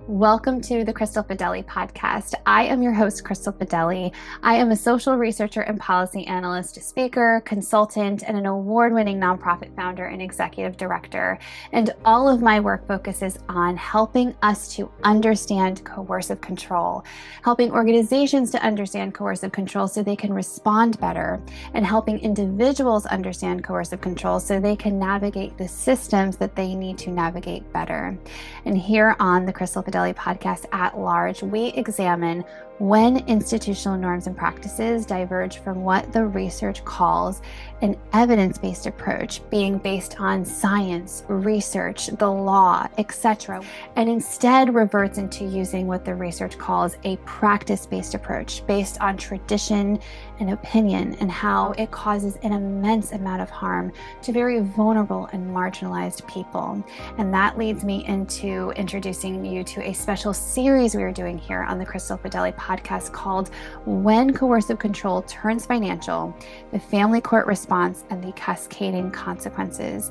Welcome to the Crystal Fideli podcast. I am your host, Crystal Fideli. I am a social researcher and policy analyst, speaker, consultant, and an award-winning nonprofit founder and executive director. And all of my work focuses on helping us to understand coercive control, helping organizations to understand coercive control so they can respond better, and helping individuals understand coercive control so they can navigate the systems that they need to navigate better. And here on the Crystal Fideli podcast at large, we examine when institutional norms and practices diverge from what the research calls an evidence-based approach, being based on science, research, the law, etc., and instead reverts into using what the research calls a practice-based approach based on tradition and opinion, and how it causes an immense amount of harm to very vulnerable and marginalized people. And that leads me into introducing you to a special series we are doing here on the Crystal Fideli podcast called When Coercive Control Turns Financial, the Family Court Response and the Cascading Consequences.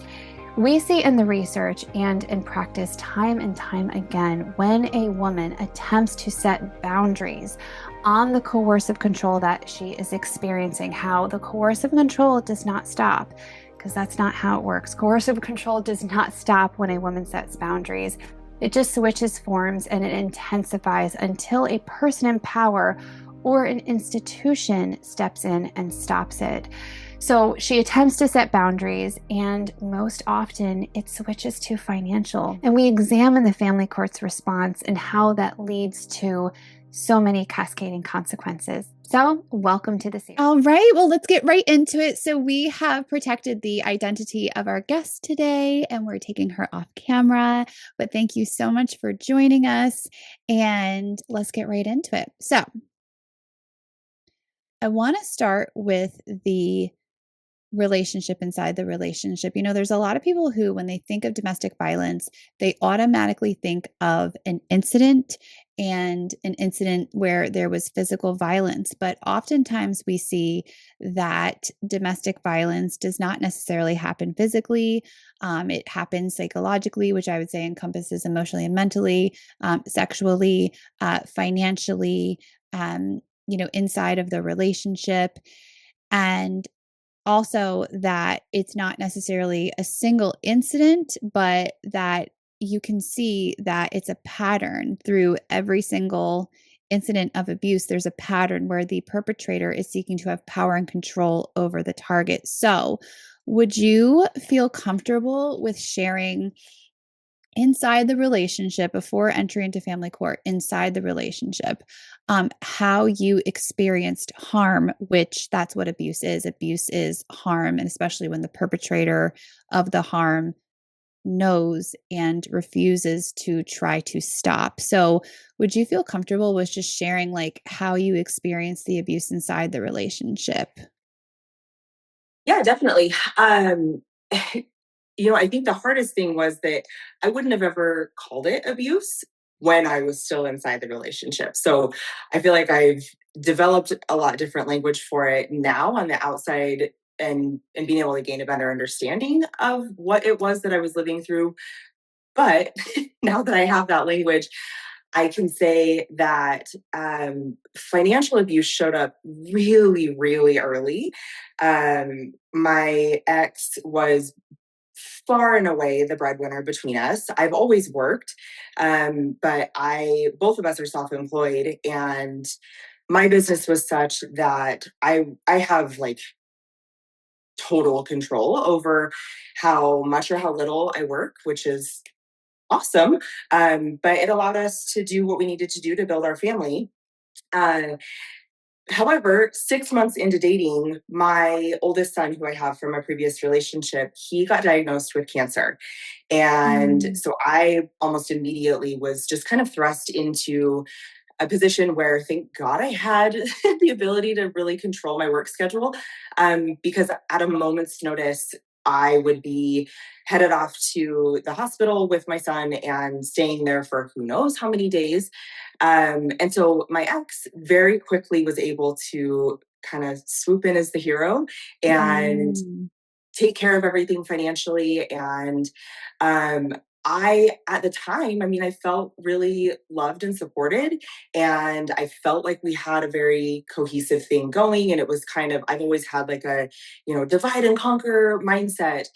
We see in the research and in practice time and time again when a woman attempts to set boundaries on the coercive control that she is experiencing, how the coercive control does not stop, because that's not how it works. Coercive control does not stop when a woman sets boundaries. It just switches forms and it intensifies until a person in power or an institution steps in and stops it. So she attempts to set boundaries, and most often it switches to financial. And we examine the family court's response and how that leads to so many cascading consequences. So welcome to the series. All right, well, let's get right into it. So we have protected the identity of our guest today, and we're taking her off camera, but thank you so much for joining us, and let's get right into it. So I want to start with the relationship inside the relationship. You know, there's a lot of people who, when they think of domestic violence, they automatically think of an incident and an incident where there was physical violence. But oftentimes we see that domestic violence does not necessarily happen physically. It happens psychologically, which I would say encompasses emotionally and mentally, sexually, financially, inside of the relationship. And also that it's not necessarily a single incident, but that you can see that it's a pattern through every single incident of abuse. There's a pattern where the perpetrator is seeking to have power and control over the target. So, would you feel comfortable with sharing inside the relationship before entering into family court, inside the relationship, how you experienced harm, which that's what abuse is. Abuse is harm, and especially when the perpetrator of the harm knows and refuses to try to stop. So would you feel comfortable with just sharing like how you experienced the abuse inside the relationship? Yeah, definitely. I think the hardest thing was that I wouldn't have ever called it abuse when I was still inside the relationship. So I feel like I've developed a lot different language for it now on the outside, and being able to gain a better understanding of what it was that I was living through. But now that I have that language, I can say that financial abuse showed up really, really early. My ex was far and away the breadwinner between us. I've always worked, but both of us are self-employed, and my business was such that I have like total control over how much or how little I work, which is awesome. But it allowed us to do what we needed to do to build our family. Uh, However, 6 months into dating, my oldest son, who I have from a previous relationship, he got diagnosed with cancer. And Mm. so I almost immediately was just kind of thrust into a position where, thank God, I had the ability to really control my work schedule. Because at a moment's notice, I would be headed off to the hospital with my son and staying there for who knows how many days. And so my ex very quickly was able to kind of swoop in as the hero and Mm. take care of everything financially. And at the time, I mean, I felt really loved and supported, and I felt like we had a very cohesive thing going. And it was kind of, I've always had like a, divide and conquer mindset,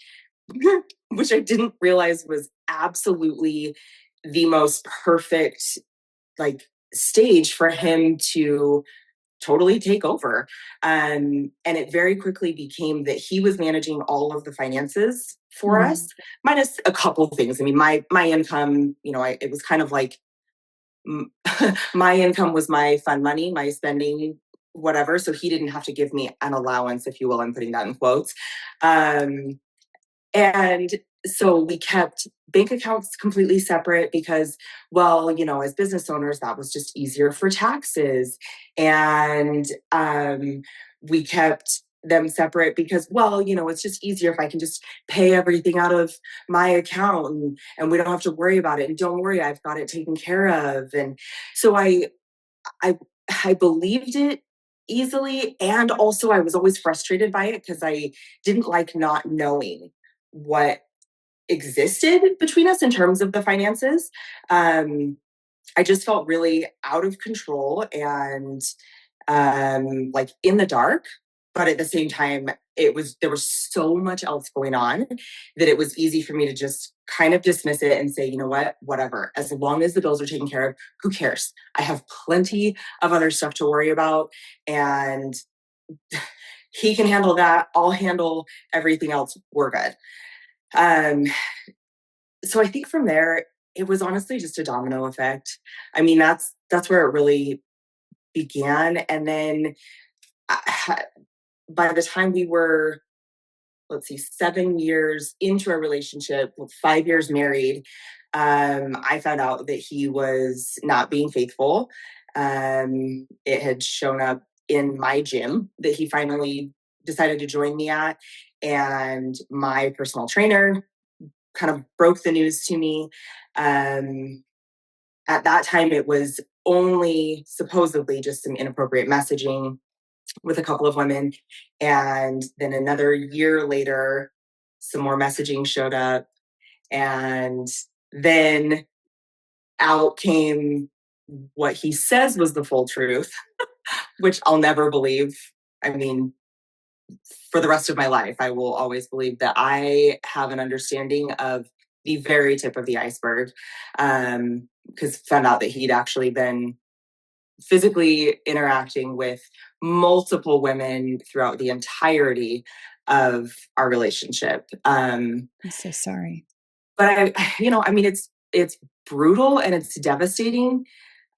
which I didn't realize was absolutely the most perfect, like, stage for him to totally take over. And it very quickly became that he was managing all of the finances for us, minus a couple things. I mean, my income, it was kind of like my income was my fun money, my spending, whatever. So he didn't have to give me an allowance, if you will. I'm putting that in quotes. Um, and so we kept bank accounts completely separate because, well, as business owners, that was just easier for taxes. And we kept them separate because, well, it's just easier if I can just pay everything out of my account, and we don't have to worry about it. And don't worry, I've got it taken care of. And so I, I believed it easily. And also I was always frustrated by it because I didn't like not knowing what existed between us in terms of the finances. I just felt really out of control and like in the dark. But at the same time, there was so much else going on that it was easy for me to just kind of dismiss it and say, you know what, whatever. As long as the bills are taken care of, who cares? I have plenty of other stuff to worry about, and he can handle that. I'll handle everything else. We're good. Um, so I think from there, it was honestly just a domino effect. I mean, that's where it really began. And then by the time we were, let's see, 7 years into a relationship, 5 years married, I found out that he was not being faithful. It had shown up in my gym that he finally decided to join me at. And my personal trainer kind of broke the news to me. At that time, it was only supposedly just some inappropriate messaging with a couple of women. And then another year later, some more messaging showed up. And then out came what he says was the full truth, which I'll never believe. I mean, for the rest of my life, I will always believe that I have an understanding of the very tip of the iceberg. Because found out that he'd actually been physically interacting with multiple women throughout the entirety of our relationship. I'm so sorry. But I mean, it's brutal and it's devastating.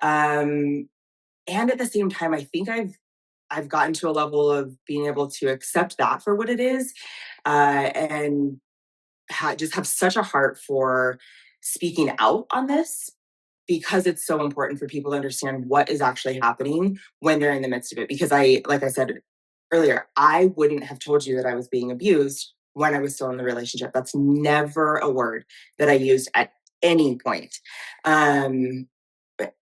And at the same time, I think I've gotten to a level of being able to accept that for what it is, and just have such a heart for speaking out on this, because it's so important for people to understand what is actually happening when they're in the midst of it. Because like I said earlier, I wouldn't have told you that I was being abused when I was still in the relationship. That's never a word that I used at any point. And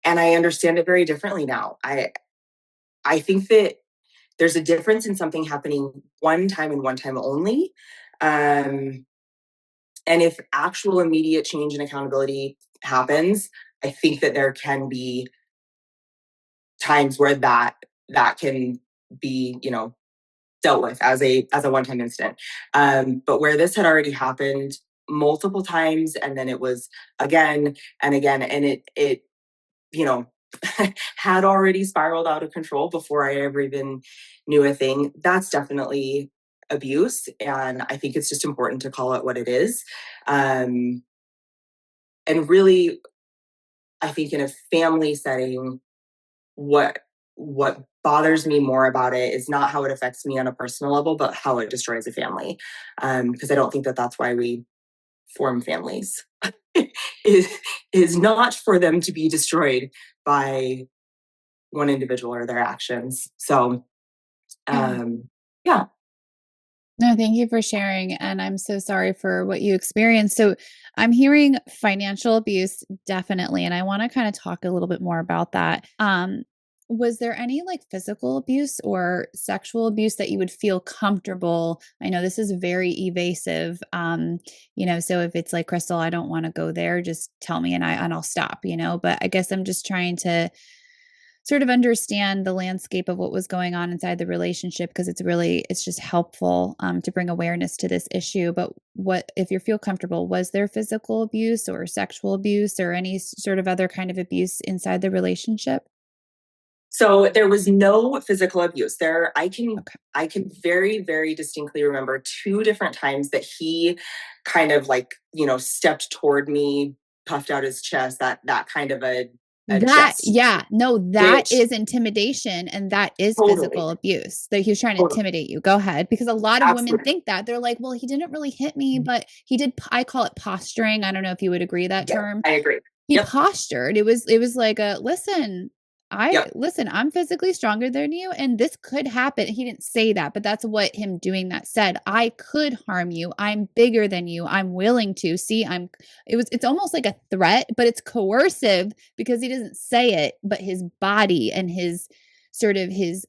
I understand it very differently now. I think that there's a difference in something happening one time and one time only. Um, and if actual immediate change and accountability happens, I think that there can be times where that can be, dealt with as a one-time incident. But where this had already happened multiple times, and then it was again and again, and it you know had already spiraled out of control before I ever even knew a thing. That's definitely abuse, and I think it's just important to call it what it is. And really, I think in a family setting, what bothers me more about it is not how it affects me on a personal level, but how it destroys a family. Because I don't think that that's why we form families. is is not for them to be destroyed by one individual or their actions. So, yeah. No, thank you for sharing. And I'm so sorry for what you experienced. So I'm hearing financial abuse, definitely. And I want to kind of talk a little bit more about that. Was there any like physical abuse or sexual abuse that you would feel comfortable? I know this is very evasive. So if it's like, Crystal, I don't want to go there, just tell me and I'll stop, but I guess I'm just trying to sort of understand the landscape of what was going on inside the relationship, because it's just helpful to bring awareness to this issue. But what, if you feel comfortable, was there physical abuse or sexual abuse or any sort of other kind of abuse inside the relationship? So there was no physical abuse. Okay. I can very, very distinctly remember two different times that he kind of like, stepped toward me, puffed out his chest, that kind of a gesture, That which is intimidation and that is totally, physical abuse. That he was trying to totally, intimidate you. Go ahead. Because a lot of women absolutely. think that. They're like, well, he didn't really hit me, but he did. I call it posturing. I don't know if you would agree that Yeah, term. I agree. He Yep. postured. It was like a listen, Yep. I'm physically stronger than you and this could happen. He didn't say that, but that's what him doing that said. I could harm you. I'm bigger than you. I'm willing to. See, it's almost like a threat, but it's coercive because he doesn't say it, but his body and his sort of his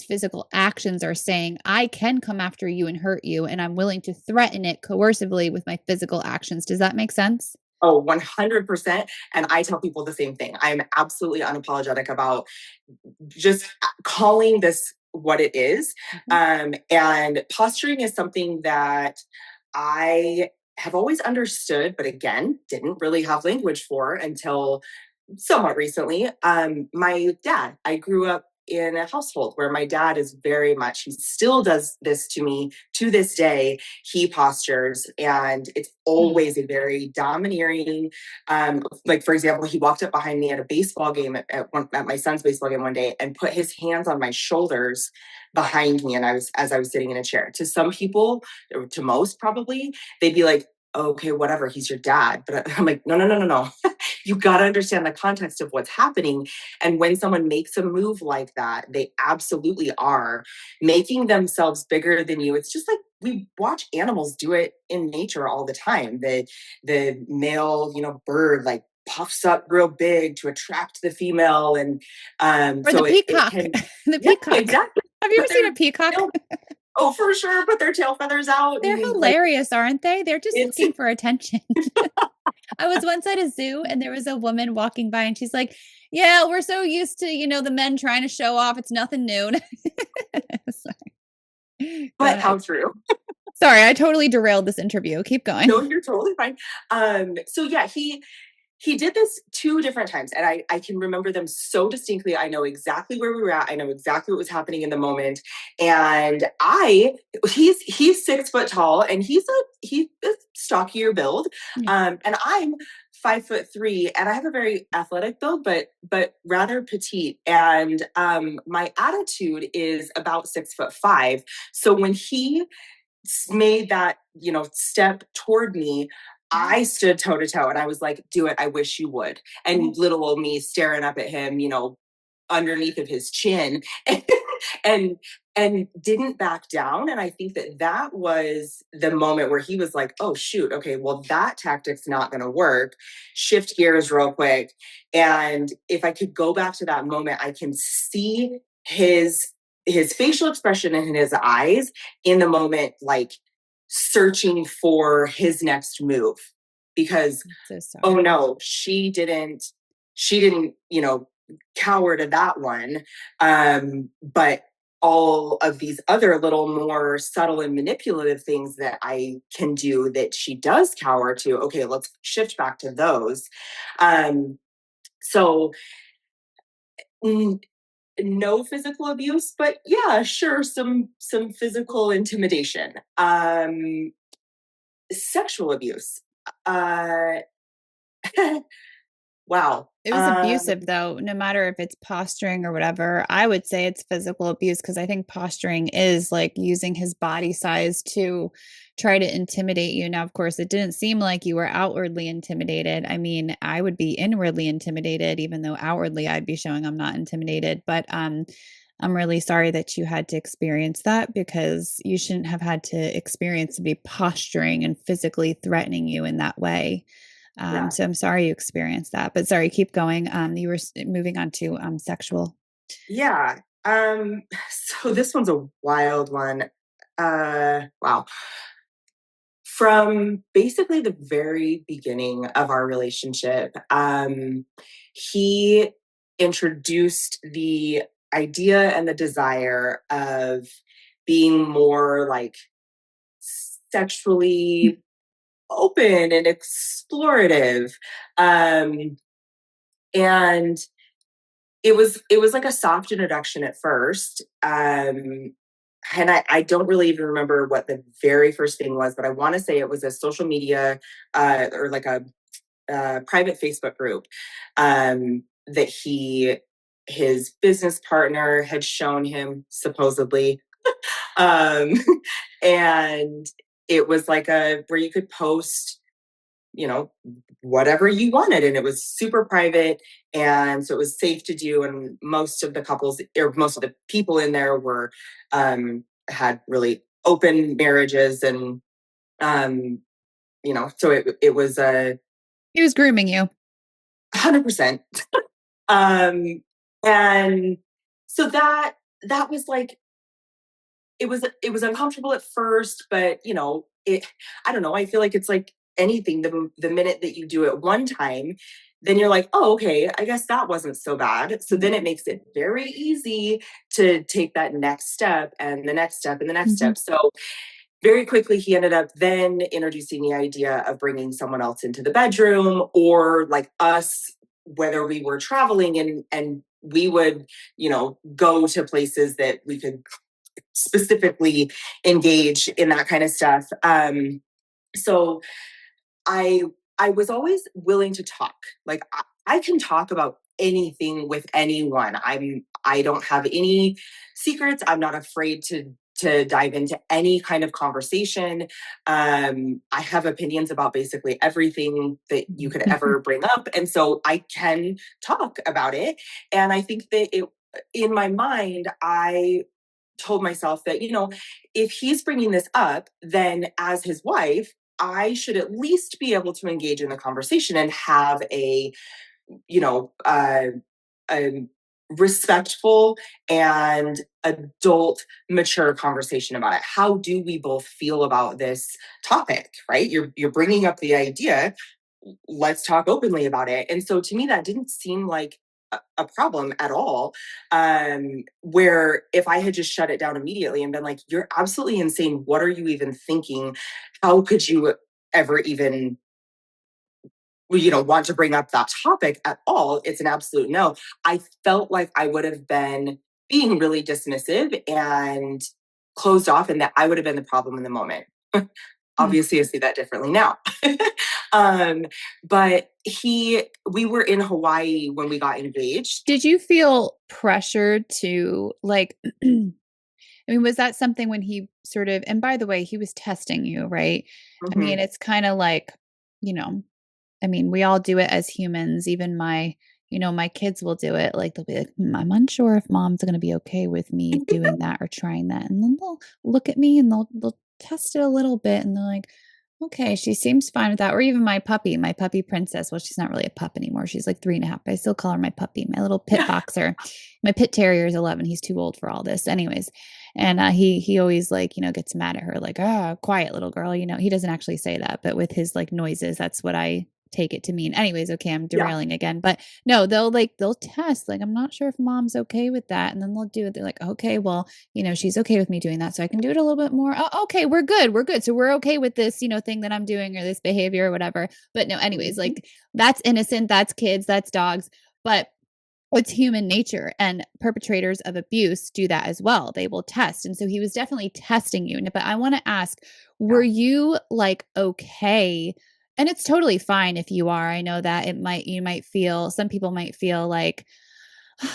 physical actions are saying, I can come after you and hurt you, and I'm willing to threaten it coercively with my physical actions. Does that make sense? Oh, 100%. And I tell people the same thing. I'm absolutely unapologetic about just calling this what it is. Mhm. And posturing is something that I have always understood, but again, didn't really have language for until somewhat recently. My dad, I grew up in a household where my dad is very much, he still does this to me to this day. He postures, and it's Mm. always a very domineering. Like, for example, he walked up behind me at a baseball game at my son's baseball game one day and put his hands on my shoulders behind me. And as I was sitting in a chair. To some people, or to most probably, they'd be like, okay, whatever, he's your dad. But I'm like, no, no, no, no, no. You got to understand the context of what's happening. And when someone makes a move like that, they absolutely are making themselves bigger than you. It's just like we watch animals do it in nature all the time. The male, bird like puffs up real big to attract the female, and Or the so it peacock. can, The yeah, peacock. exactly. Have you ever Put seen their a peacock? tail, oh, for sure, put their tail feathers out They're and like hilarious, aren't they? They're just it's looking for attention. I was once at a zoo and there was a woman walking by and she's like, "Yeah, we're so used to, the men trying to show off. It's nothing new." Sorry. Go but ahead. how true. Sorry, I totally derailed this interview. Keep going. No, you're totally fine. So yeah, he did this two different times, and I can remember them so distinctly. I know exactly where we were at. I know exactly what was happening in the moment. And he's 6 foot tall, and he's a stockier build. Yeah. And I'm 5'3", and I have a very athletic build, but rather petite. And my attitude is about 6'5". So when he made that step toward me, I stood toe to toe and I was like, do it, I wish you would. Yeah. And little old me staring up at him, underneath of his chin, and and didn't back down. And I think that was the moment where he was like, oh shoot, okay, well, that tactic's not going to work. Shift gears real quick. And if I could go back to that moment, I can see his facial expression and his eyes in the moment, like searching for his next move, because I'm so oh sorry. no, she didn't cower to that one. But all of these other little more subtle and manipulative things that I can do that she does cower to, okay, let's shift back to those. So no physical abuse, but yeah, sure, some physical intimidation. Sexual abuse. Uh wow. It was abusive though, no matter if it's posturing or whatever. I would say it's physical abuse because I think posturing is like using his body size to try to intimidate you. Now, of course, it didn't seem like you were outwardly intimidated. I mean, I would be inwardly intimidated, even though outwardly I'd be showing I'm not intimidated. But I'm really sorry that you had to experience that because you shouldn't have had to experience to be posturing and physically threatening you in that way. Yeah. So I'm sorry you experienced that, but sorry, keep going. You were moving on to sexual. Yeah. So this one's a wild one. Wow. From basically the very beginning of our relationship, he introduced the idea and the desire of being more like sexually open and explorative. Um, and it was like a soft introduction at first. And I don't really even remember what the very first thing was, but I want to say it was a social media or like a private Facebook group that his business partner had shown him supposedly. um, and it was like a where you could post, you know, whatever you wanted, and it was super private, and so it was safe to do, and most of the couples or most of the people in there were had really open marriages, and um so it was a He was grooming you. 100%. um and so that was like it was uncomfortable at first, but I don't know, I feel like it's like anything, the minute that you do it one time, then you're like, oh, okay, I guess that wasn't so bad. So then it makes it very easy to take that next step and the next step and the next Mhm. step. So very quickly he ended up then introducing the idea of bringing someone else into the bedroom, or like us, whether we were traveling and we would go to places that we could specifically engage in that kind of stuff. So I I was always willing to talk. Like I can talk about anything with anyone. I don't have any secrets. I'm not afraid to dive into any kind of conversation. I have opinions about basically everything that you could ever bring up, and so I can talk about it. And I think that it in my mind, I told myself that, if he's bringing this up, then as his wife, I should at least be able to engage in the conversation and have you know, uh, a respectful and adult, mature conversation about it. How do we both feel about this topic? Right? You're bringing up the idea, let's talk openly about it. And so to me, that didn't seem like a problem at all. Where if I had just shut it down immediately and been like, you're absolutely insane. What are you even thinking? How could you ever even want to bring up that topic at all? It's an absolute no. I felt like I would have been being really dismissive and closed off, and that I would have been the problem in the moment. Hmm. Obviously, I see that differently now. um, but we were in Hawaii when we got engaged. Did you feel pressured to like, I mean, was that something when he sort of, and by the way, he was testing you, right? I mean, Mhm. it's kind of like, you know, I mean, we all do it as humans. Even my kids will do it. Like they'll be like, I'm unsure if mom's going to be okay with me doing that or trying that. And then they'll look at me and they'll test it a little bit and they're like, okay, she seems fine with that. Or even my puppy Princess. Well, she's not really a pup anymore. She's like 3.5, but I still call her my puppy, my little pit Yeah. boxer. My pit terrier is 11. He's too old for all this. Anyways. And he always like, gets mad at her, like, quiet little girl. He doesn't actually say that, but with his like noises, that's what I take it to mean. Anyways, okay, I'm Yeah. derailing again. But no, they'll test, like, I'm not sure if mom's okay with that. And then they'll do it. They're like, okay, well, she's okay with me doing that. So I can do it a little bit more. Oh, okay, we're good. We're good. So we're okay with this, thing that I'm doing or this behavior or whatever. But no, anyways, Mhm. like that's innocent, that's kids, that's dogs. But it's human nature, and perpetrators of abuse do that as well. They will test. And so he was definitely testing you. But I want to ask, were Yeah. you like okay? And it's totally fine if you are. I know that you might feel, some people might feel like,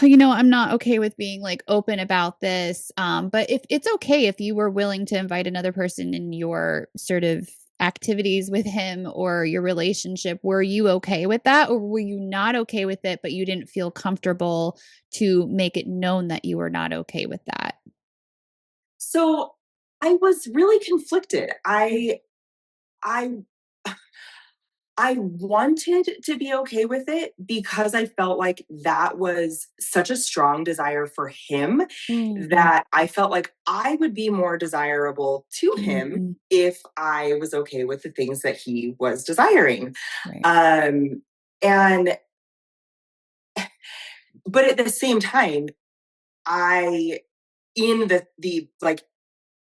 I'm not okay with being like open about this. But if it's okay if you were willing to invite another person in your sort of activities with him or your relationship, were you okay with that? Or were you not okay with it, but you didn't feel comfortable to make it known that you were not okay with that? So I was really conflicted. I I wanted to be okay with it because I felt like that was such a strong desire for him Mm, that I felt like I would be more desirable to him mhm, if I was okay with the things that he was desiring. right. Um, and, but at the same time, I, in the like,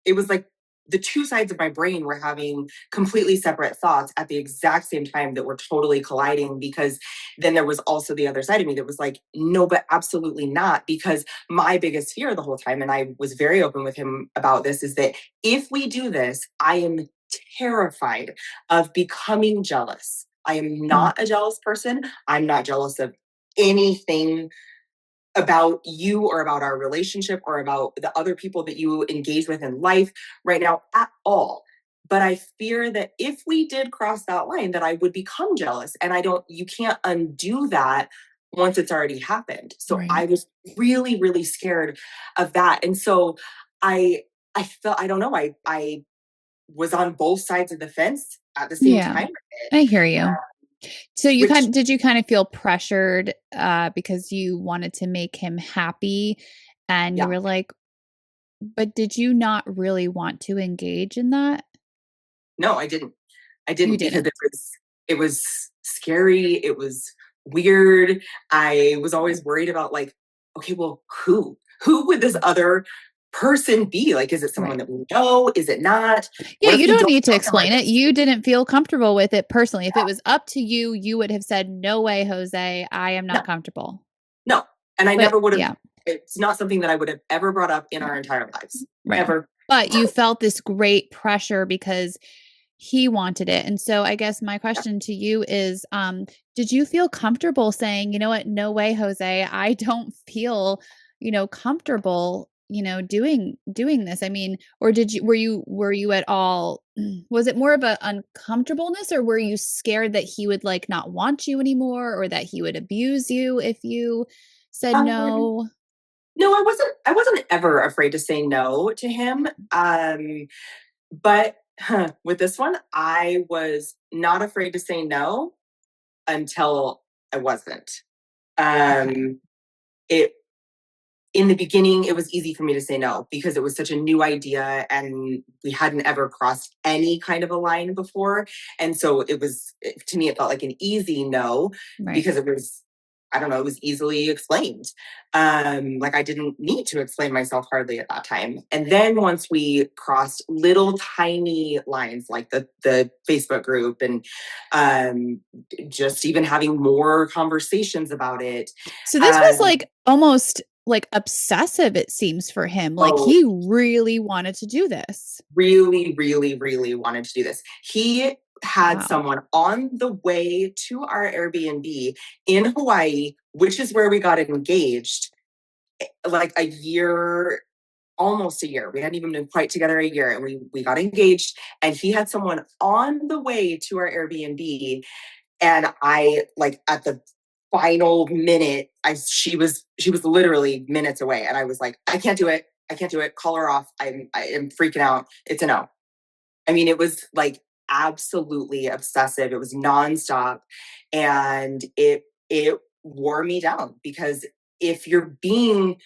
it was like the two sides of my brain were having completely separate thoughts at the exact same time that were totally colliding, because then there was also the other side of me that was like, no, but absolutely not. Because my biggest fear the whole time, and I was very open with him about this, is that if we do this, I am terrified of becoming jealous. I am Mm, not a jealous person. I'm not jealous of anything about you or about our relationship or about the other people that you engage with in life right now at all. But I fear that if we did cross that line, that I would become jealous. And you can't undo that once it's already happened. So right. I was really, really scared of that. And so I, I felt, I don't know, I was on both sides of the fence at the same Yeah, time, I hear you. So which, did you kind of feel pressured because you wanted to make him happy and you yeah, were like, but did you not really want to engage in that? no, I didn't. I You didn't, because didn't. it was scary, it was weird. I was always worried about, like, okay, well, who would this other person be? Like, is it someone Right. that we know? Is it not? Yeah, What if you we don't don't need to know him or explain it. this? You didn't feel comfortable with it personally. If it was up to you, you would have said, "No way, Jose, I am No, not comfortable." no. And I But never would have, yeah, it's not something that I would have ever brought up in our entire lives. right. Ever. But you felt this great pressure because he wanted it. And so I guess my Yeah. question to you is, did you feel comfortable saying, "You know what? No way, Jose. I don't feel, comfortable, doing this." I mean, or were you at all was it more of a uncomfortableness, or were you scared that he would like not want you anymore, or that he would abuse you if you said Um, no? no, I wasn't ever afraid to say no to him. But with this one, I was not afraid to say no until I wasn't. Okay. Um, it In the beginning, it was easy for me to say no because it was such a new idea and we hadn't ever crossed any kind of a line before. And so to me, it felt like an easy no Right. because it was, I don't know, it was easily explained. Like I didn't need to explain myself hardly at that time. And then once we crossed little tiny lines like the Facebook group and um, just even having more conversations about it, So this was um, like almost like obsessive, it seems, for him. Like oh, he really wanted to do this. really, really, really wanted to do this. He had Wow. someone on the way to our Airbnb in Hawaii, which is where we got engaged, like a year, almost a year. We hadn't even been quite together a year, and we got engaged. And he had someone on the way to our Airbnb, and I like at the final minute, she was literally minutes away, and I was like, I can't do it. I can't do it. Call her off. I am freaking out. It's a no. I mean, it was like absolutely obsessive. It was nonstop. And it wore me down because if you're being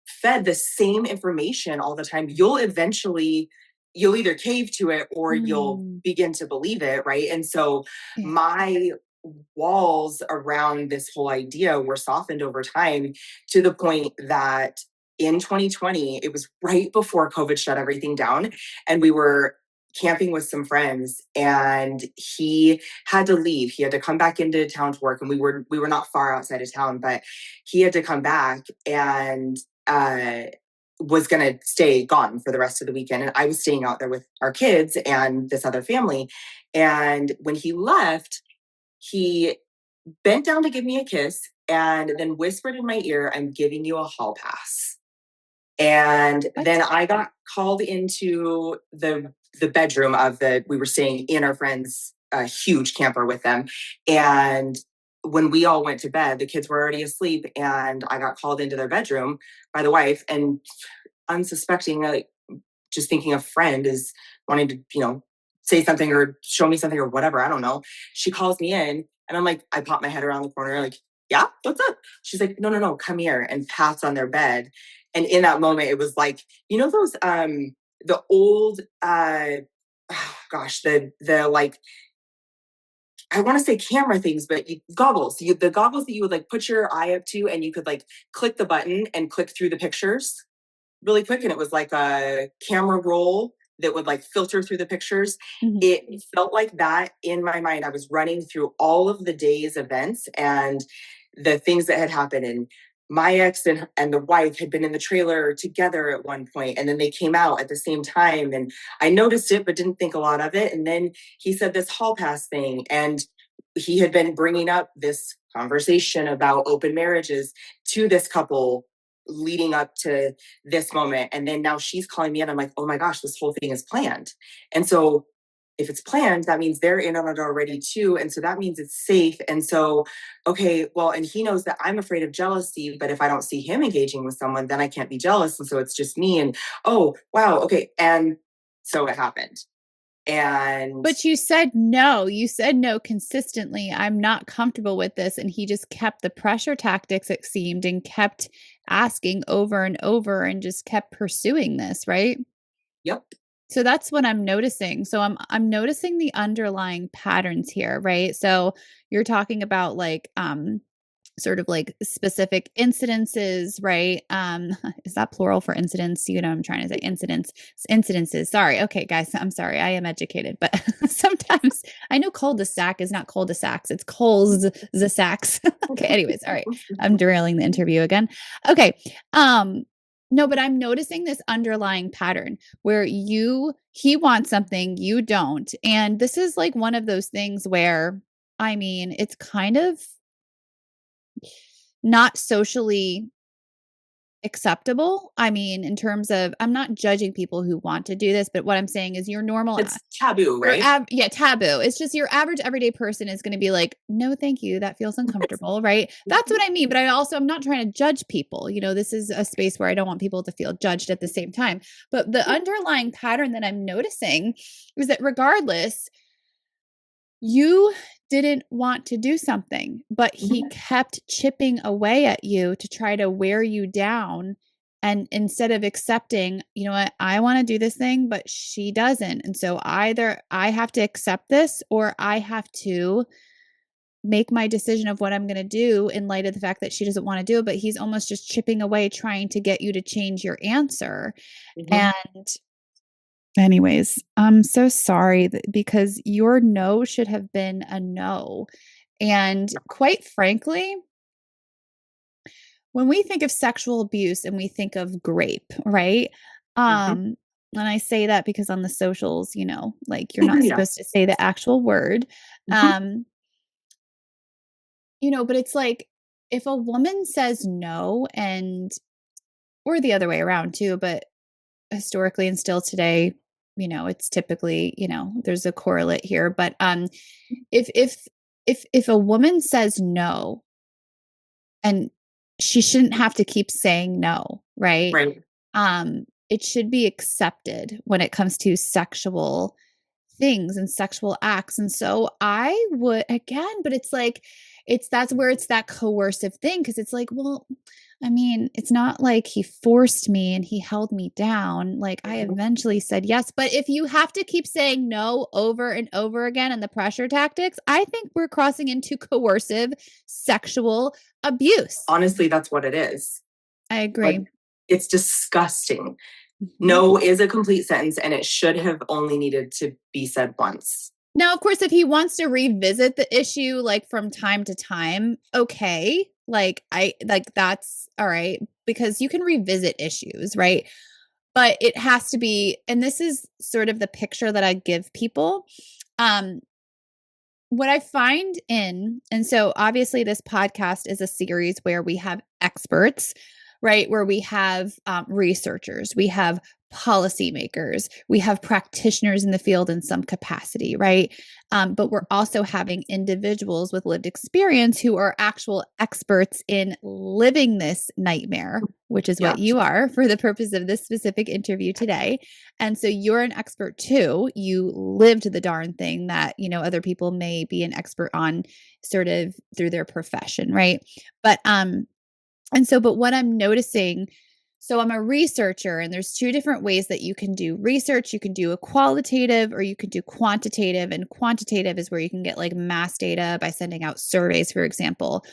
fed the same information all the time, you'll either cave to it or you'll Mm, begin to believe it, right? And so yeah. my walls around this whole idea were softened over time to the point that in 2020, it was right before COVID shut everything down, and we were camping with some friends, and he had to leave. He had to come back into town to work, and we were not far outside of town, but he had to come back and uh was going to stay gone for the rest of the weekend, and I was staying out there with our kids and this other family. And when he left, he bent down to give me a kiss and then whispered in my ear, "I'm giving you a hall pass." And then What? I got called into the bedroom of we were staying in our friend's huge camper with them. And when we all went to bed, the kids were already asleep, and I got called into their bedroom by the wife, and unsuspecting, like just thinking a friend is wanting to, say something or show me something or whatever. I don't know. She calls me in and I'm like, I pop my head around the corner, like, yeah, what's up? She's like, no, no, no, come here, and pats on their bed. And in that moment, it was like, you know, those, the old, gosh, the like, I want to say camera things, but goggles, the goggles that you would like put your eye up to and you could like click the button and click through the pictures really quick. And it was like a camera roll that would like filter through the pictures. Mhm. It felt like that in my mind. I was running through all of the day's events and the things that had happened. And my ex and the wife had been in the trailer together at one point, and then they came out at the same time. And I noticed it, but didn't think a lot of it. And then he said this hall pass thing, and he had been bringing up this conversation about open marriages to this couple leading up to this moment. And then now she's calling me and I'm like, oh my gosh, this whole thing is planned. And so if it's planned, that means they're in on it already too. And so that means it's safe. And so, okay, well, and he knows that I'm afraid of jealousy, but if I don't see him engaging with someone, then I can't be jealous. And so it's just me. And oh, wow, okay. And so it happened. And But you said no. You said no consistently. I'm not comfortable with this. And he just kept the pressure tactics, it seemed, and kept asking over and over and just kept pursuing this, right? yep. So that's what I'm noticing. So I'm noticing the underlying patterns here, right? So you're talking about like sort of like specific incidences, right? Is that plural for incidents? You know, I'm trying to say incidences. Sorry. Okay, guys, I'm sorry. I am educated, but sometimes I know cul-de-sac is not cul-de-sacs. It's cols-the-sacs. Okay. Anyways. All right. I'm derailing the interview again. Okay. No, but I'm noticing this underlying pattern where he wants something, you don't. And this is like one of those things where, I mean, it's kind of not socially acceptable. I mean, in terms of, I'm not judging people who want to do this, but what I'm saying is your normal, It's taboo, right? taboo. It's just your average everyday person is going to be like, no, thank you. That feels uncomfortable, right? That's what I mean. But I'm not trying to judge people. You know, this is a space where I don't want people to feel judged at the same time. But the underlying pattern that I'm noticing is that regardless, you didn't want to do something, but he kept chipping away at you to try to wear you down. And instead of accepting, you know what, I want to do this thing, but she doesn't. And so either I have to accept this or I have to make my decision of what I'm going to do in light of the fact that she doesn't want to do it. But he's almost just chipping away, trying to get you to change your answer. And anyways, I'm so sorry because your no should have been a no. And quite frankly, when we think of sexual abuse and we think of grape, right? And I say that because on the socials, you know, like you're not supposed to say the actual word. You know, but it's like if a woman says no or the other way around too, but historically and still today, you know, it's typically, you know, there's a correlate here, but if a woman says no, and she shouldn't have to keep saying no, right? Right. It should be accepted when it comes to sexual things and sexual acts. And so I would, again, but it's like that's where it's that coercive thing, because it's like, well, I mean, it's not like he forced me and he held me down. Like I eventually said yes. But if you have to keep saying no over and over again and the pressure tactics, I think we're crossing into coercive sexual abuse. Honestly, that's what it is. I agree. Like, it's disgusting. No is a complete sentence, and it should have only needed to be said once. Now, of course, if he wants to revisit the issue like from time to time, okay. That's all right, because you can revisit issues, right? But it has to be, and this is sort of the picture that I give people. What I find and so obviously this podcast is a series where we have experts, right? Where we have researchers, we have policymakers, we have practitioners in the field in some capacity, right? But we're also having individuals with lived experience who are actual experts in living this nightmare, which is what you are for the purpose of this specific interview today. And so you're an expert too. You lived the darn thing that, other people may be an expert on sort of through their profession, right? But what I'm noticing, so I'm a researcher, and there's two different ways that you can do research. You can do a qualitative or you can do quantitative, and quantitative is where you can get like mass data by sending out surveys, for example.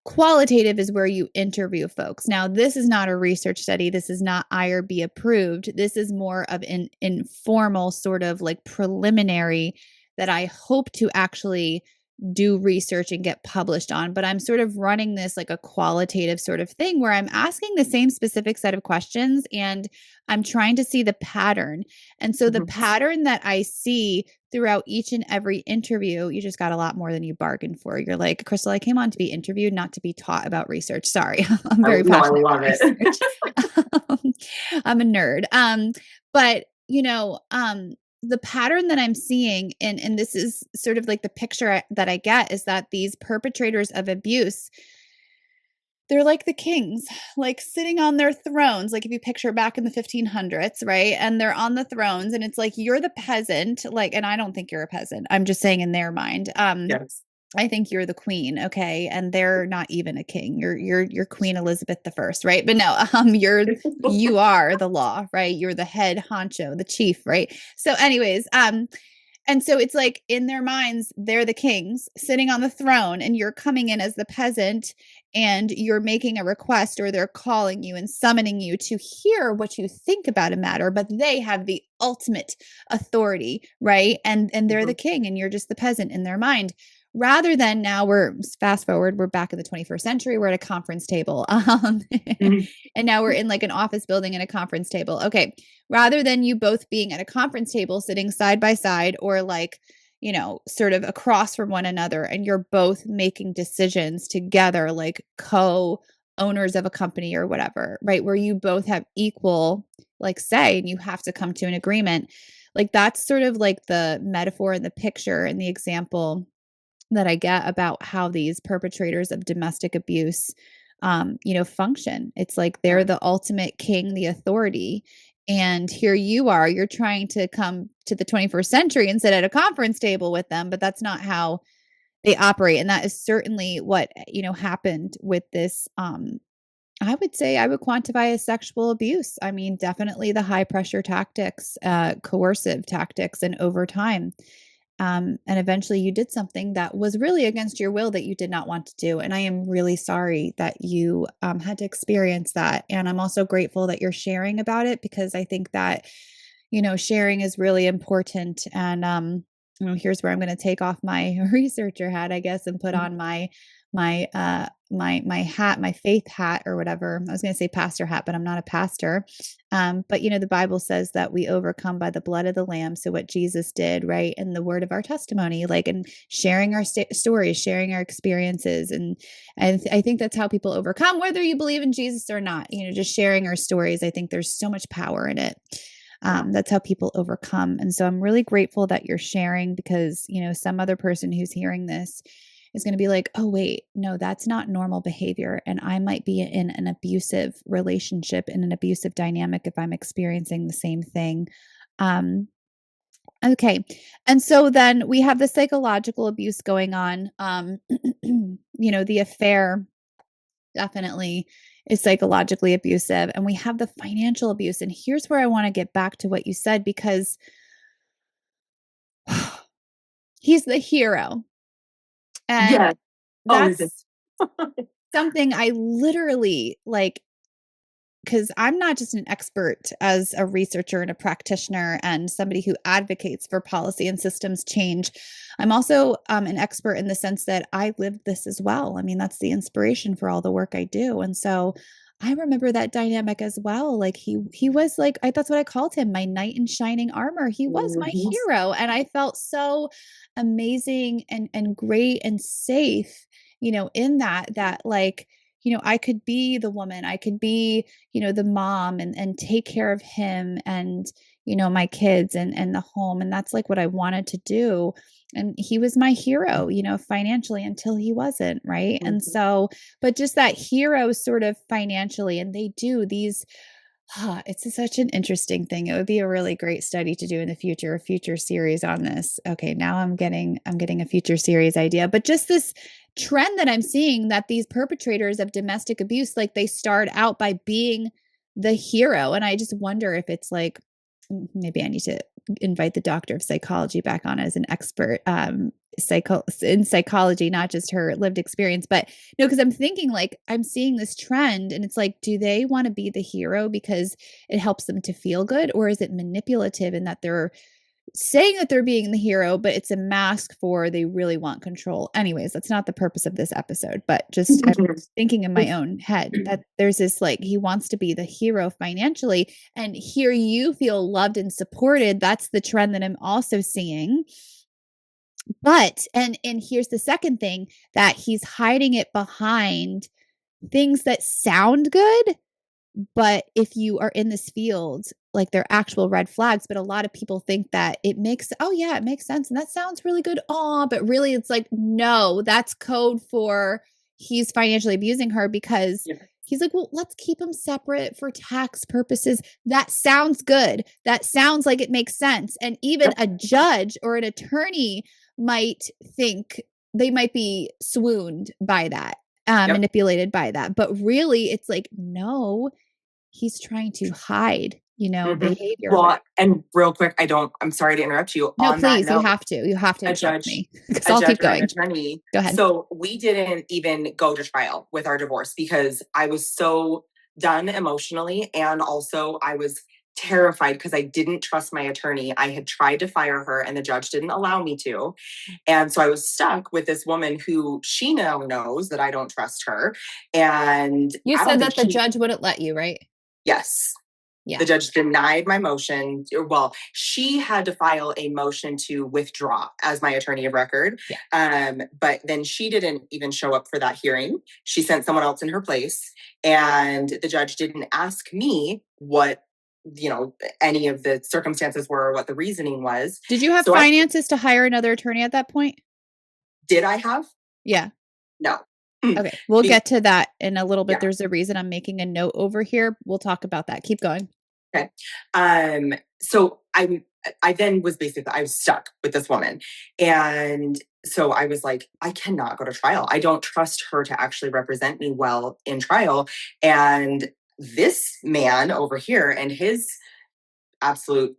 Qualitative is where you interview folks. Now, this is not a research study. This is not IRB approved. This is more of an informal sort of like preliminary that I hope to actually do research and get published on. But I'm sort of running this like a qualitative sort of thing where I'm asking the same specific set of questions and I'm trying to see the pattern. And so the pattern that I see throughout each and every interview, you just got a lot more than you bargained for. You're like, Crystal, I came on to be interviewed, not to be taught about research. Sorry. I'm very passionate. No, I love it. I'm a nerd. But the pattern that I'm seeing, and this is sort of like the picture that I get, is that these perpetrators of abuse, they're like the kings, like sitting on their thrones. Like if you picture back in the 1500s, right? And they're on the thrones and it's like, you're the peasant, like, and I don't think you're a peasant. I'm just saying in their mind. Yes. I think you're the queen, okay? And they're not even a king. You're Queen Elizabeth I, right? But no, you are the law, right? You're the head honcho, the chief, right? So anyways, and so it's like in their minds, they're the kings sitting on the throne and you're coming in as the peasant and you're making a request, or they're calling you and summoning you to hear what you think about a matter, but they have the ultimate authority, right? And they're the king and you're just the peasant in their mind. Rather than now, we're fast forward, we're back in the 21st century, we're at a conference table. And now we're in like an office building and a conference table. Okay. Rather than you both being at a conference table, sitting side by side, or like, sort of across from one another, and you're both making decisions together, like co-owners of a company or whatever, right? Where you both have equal, like say, and you have to come to an agreement. Like that's sort of like the metaphor and the picture and the example that I get about how these perpetrators of domestic abuse, function. It's like they're the ultimate king, the authority. And here you are, you're trying to come to the 21st century and sit at a conference table with them, but that's not how they operate. And that is certainly what, happened with this. I would say I would quantify as sexual abuse. I mean, definitely the high pressure tactics, coercive tactics, and over time. And eventually you did something that was really against your will that you did not want to do. And I am really sorry that you had to experience that. And I'm also grateful that you're sharing about it, because I think that, sharing is really important. And, here's where I'm going to take off my researcher hat, I guess, and put on my hat, my faith hat or whatever. I was going to say pastor hat, but I'm not a pastor. But the Bible says that we overcome by the blood of the Lamb. So what Jesus did, right? And the word of our testimony, like, and sharing our stories, sharing our experiences. And I think that's how people overcome, whether you believe in Jesus or not, just sharing our stories. I think there's so much power in it. That's how people overcome. And so I'm really grateful that you're sharing, because, some other person who's hearing this is going to be like, oh, wait, no, that's not normal behavior. And I might be in an abusive relationship, in an abusive dynamic, if I'm experiencing the same thing. Okay. And so then we have the psychological abuse going on. The affair definitely is psychologically abusive. And we have the financial abuse. And here's where I want to get back to what you said, because he's the hero. And that's something I literally like, because I'm not just an expert as a researcher and a practitioner and somebody who advocates for policy and systems change. I'm also an expert in the sense that I lived this as well. I mean, that's the inspiration for all the work I do. And so I remember that dynamic as well. Like he was like, that's what I called him, my knight in shining armor. He was my hero. And I felt so amazing and great and safe, in that like, I could be the woman, I could be, the mom and take care of him and, my kids and the home. And that's like what I wanted to do. And he was my hero, financially until he wasn't. Right. And Mhm. so, but just that hero sort of financially, and they do these. It's such an interesting thing. It would be a really great study to do in the future, a future series on this. Okay, now I'm getting a future series idea. But just this trend that I'm seeing, that these perpetrators of domestic abuse, like, they start out by being the hero. And I just wonder if it's like, maybe I need to invite the doctor of psychology back on as an expert in psychology, not just her lived experience. But no, because I'm thinking, like, I'm seeing this trend and it's like, do they want to be the hero because it helps them to feel good? Or is it manipulative in that they're saying that they're being the hero, but it's a mask for they really want control? Anyways, that's not the purpose of this episode, but just I'm thinking in my own head that there's this, like, he wants to be the hero financially, and here you feel loved and supported. That's the trend that I'm also seeing. But and here's the second thing, that he's hiding it behind things that sound good, but if you are in this field, like, they're actual red flags. But a lot of people think that it makes, oh yeah, it makes sense. And that sounds really good. Oh, but really it's like, no, that's code for he's financially abusing her, because Yeah. he's like, well, let's keep them separate for tax purposes. That sounds good. That sounds like it makes sense. And even Yep. a judge or an attorney might think, they might be swooned by that, Yep. manipulated by that. But really, it's like, no, he's trying to hide, Mhm. behavior. Well, and real quick, I'm sorry to interrupt you. No, On that please, you note, have to. You have to a interrupt judge me because a I'll judge keep or an going. attorney. Go ahead. So we didn't even go to trial with our divorce because I was so done emotionally. And also, I was terrified because I didn't trust my attorney. I had tried to fire her and the judge didn't allow me to. And so I was stuck with this woman who she now knows that I don't trust her. And You I don't said think that the she, judge wouldn't let you, right? yes. Yeah. The judge denied my motion. Well, she had to file a motion to withdraw as my attorney of record. Yeah. But then she didn't even show up for that hearing. She sent someone else in her place. And the judge didn't ask me what, any of the circumstances were or what the reasoning was. Did you have So finances to hire another attorney at that point? did I have? Yeah. No. Okay. We'll Be- get to that in a little bit. Yeah. There's a reason I'm making a note over here. We'll talk about that. Keep going. Okay. So I then was basically, I was stuck with this woman. And so I was like, I cannot go to trial. I don't trust her to actually represent me well in trial. And this man over here and his absolute,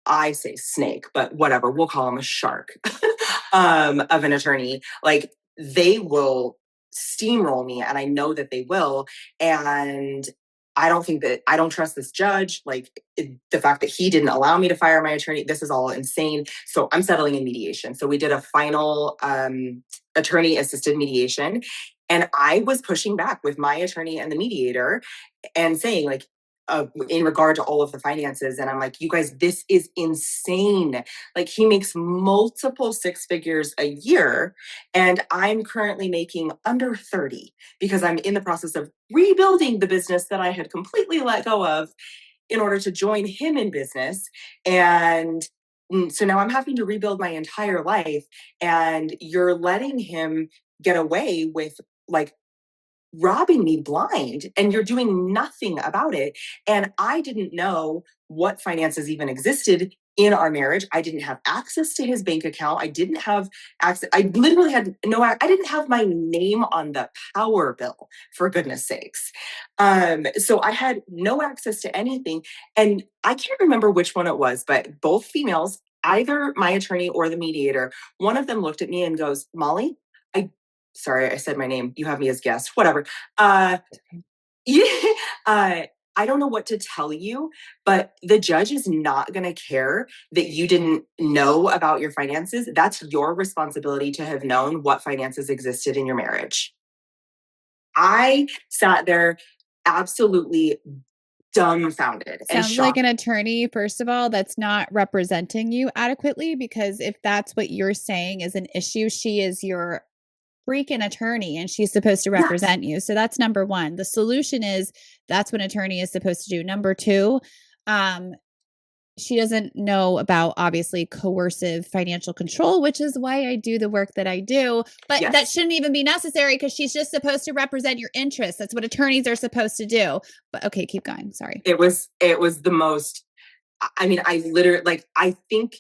I say snake, but whatever, we'll call him a shark of an attorney. Like, they will steamroll me, and I know that they will. And I don't trust this judge. Like, the fact that he didn't allow me to fire my attorney, this is all insane. So I'm settling in mediation. So we did a final attorney assisted mediation. And I was pushing back with my attorney and the mediator and saying, like, in regard to all of the finances. And I'm like, you guys, this is insane. Like, he makes multiple six figures a year. And I'm currently making under 30 because I'm in the process of rebuilding the business that I had completely let go of in order to join him in business. And so now I'm having to rebuild my entire life. And you're letting him get away with, like, robbing me blind, and you're doing nothing about it. And I didn't know what finances even existed in our marriage. I didn't have access to his bank account. I didn't have access. I literally had I didn't have my name on the power bill, for goodness sakes. So I had no access to anything. And I can't remember which one it was, but both females, either my attorney or the mediator, one of them looked at me and goes, Molly, I sorry, I said my name. You have me as guest. Whatever. Yeah, I don't know what to tell you, but the judge is not going to care that you didn't know about your finances. That's your responsibility to have known what finances existed in your marriage. I sat there absolutely dumbfounded and Sounds like shocked. an attorney, first of all, that's not representing you adequately, because if that's what you're saying is an issue, she is your freaking attorney and she's supposed to represent you. So that's number one. The solution is that's what an attorney is supposed to do. Number two, she doesn't know about obviously coercive financial control, which is why I do the work that I do. But that shouldn't even be necessary because she's just supposed to represent your interests. That's what attorneys are supposed to do. But okay, keep going. Sorry. It was the most, I mean, I literally, like, I think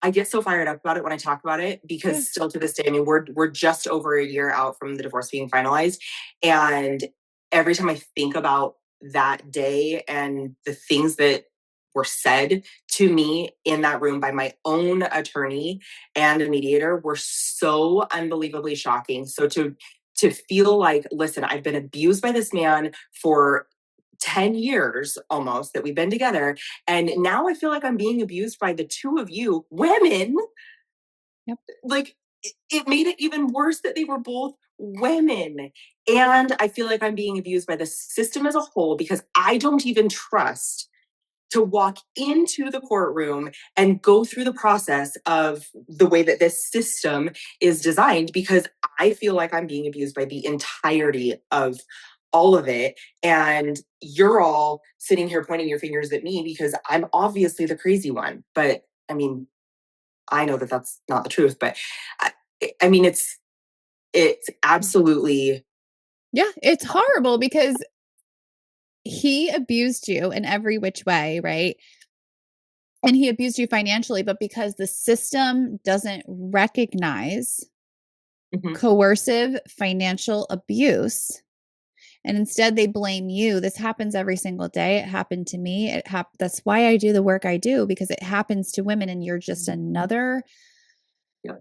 I get so fired up about it when I talk about it because still to this day, I mean, we're just over a year out from the divorce being finalized. And every time I think about that day and the things that were said to me in that room by my own attorney and a mediator were so unbelievably shocking. So to feel like, listen, I've been abused by this man for 10 years almost that we've been together. And now I feel like I'm being abused by the two of you women. Yep. Like it made it even worse that they were both women. And I feel like I'm being abused by the system as a whole because I don't even trust to walk into the courtroom and go through the process of the way that this system is designed because I feel like I'm being abused by the entirety of all of it. And you're all sitting here pointing your fingers at me because I'm obviously the crazy one. But I mean, I know that that's not the truth, but I mean, it's absolutely. Yeah, it's horrible because he abused you in every which way, right? And he abused you financially, but because the system doesn't recognize coercive financial abuse, and instead they blame you. This happens every single day. It happened to me. That's why I do the work I do, because it happens to women and you're just another,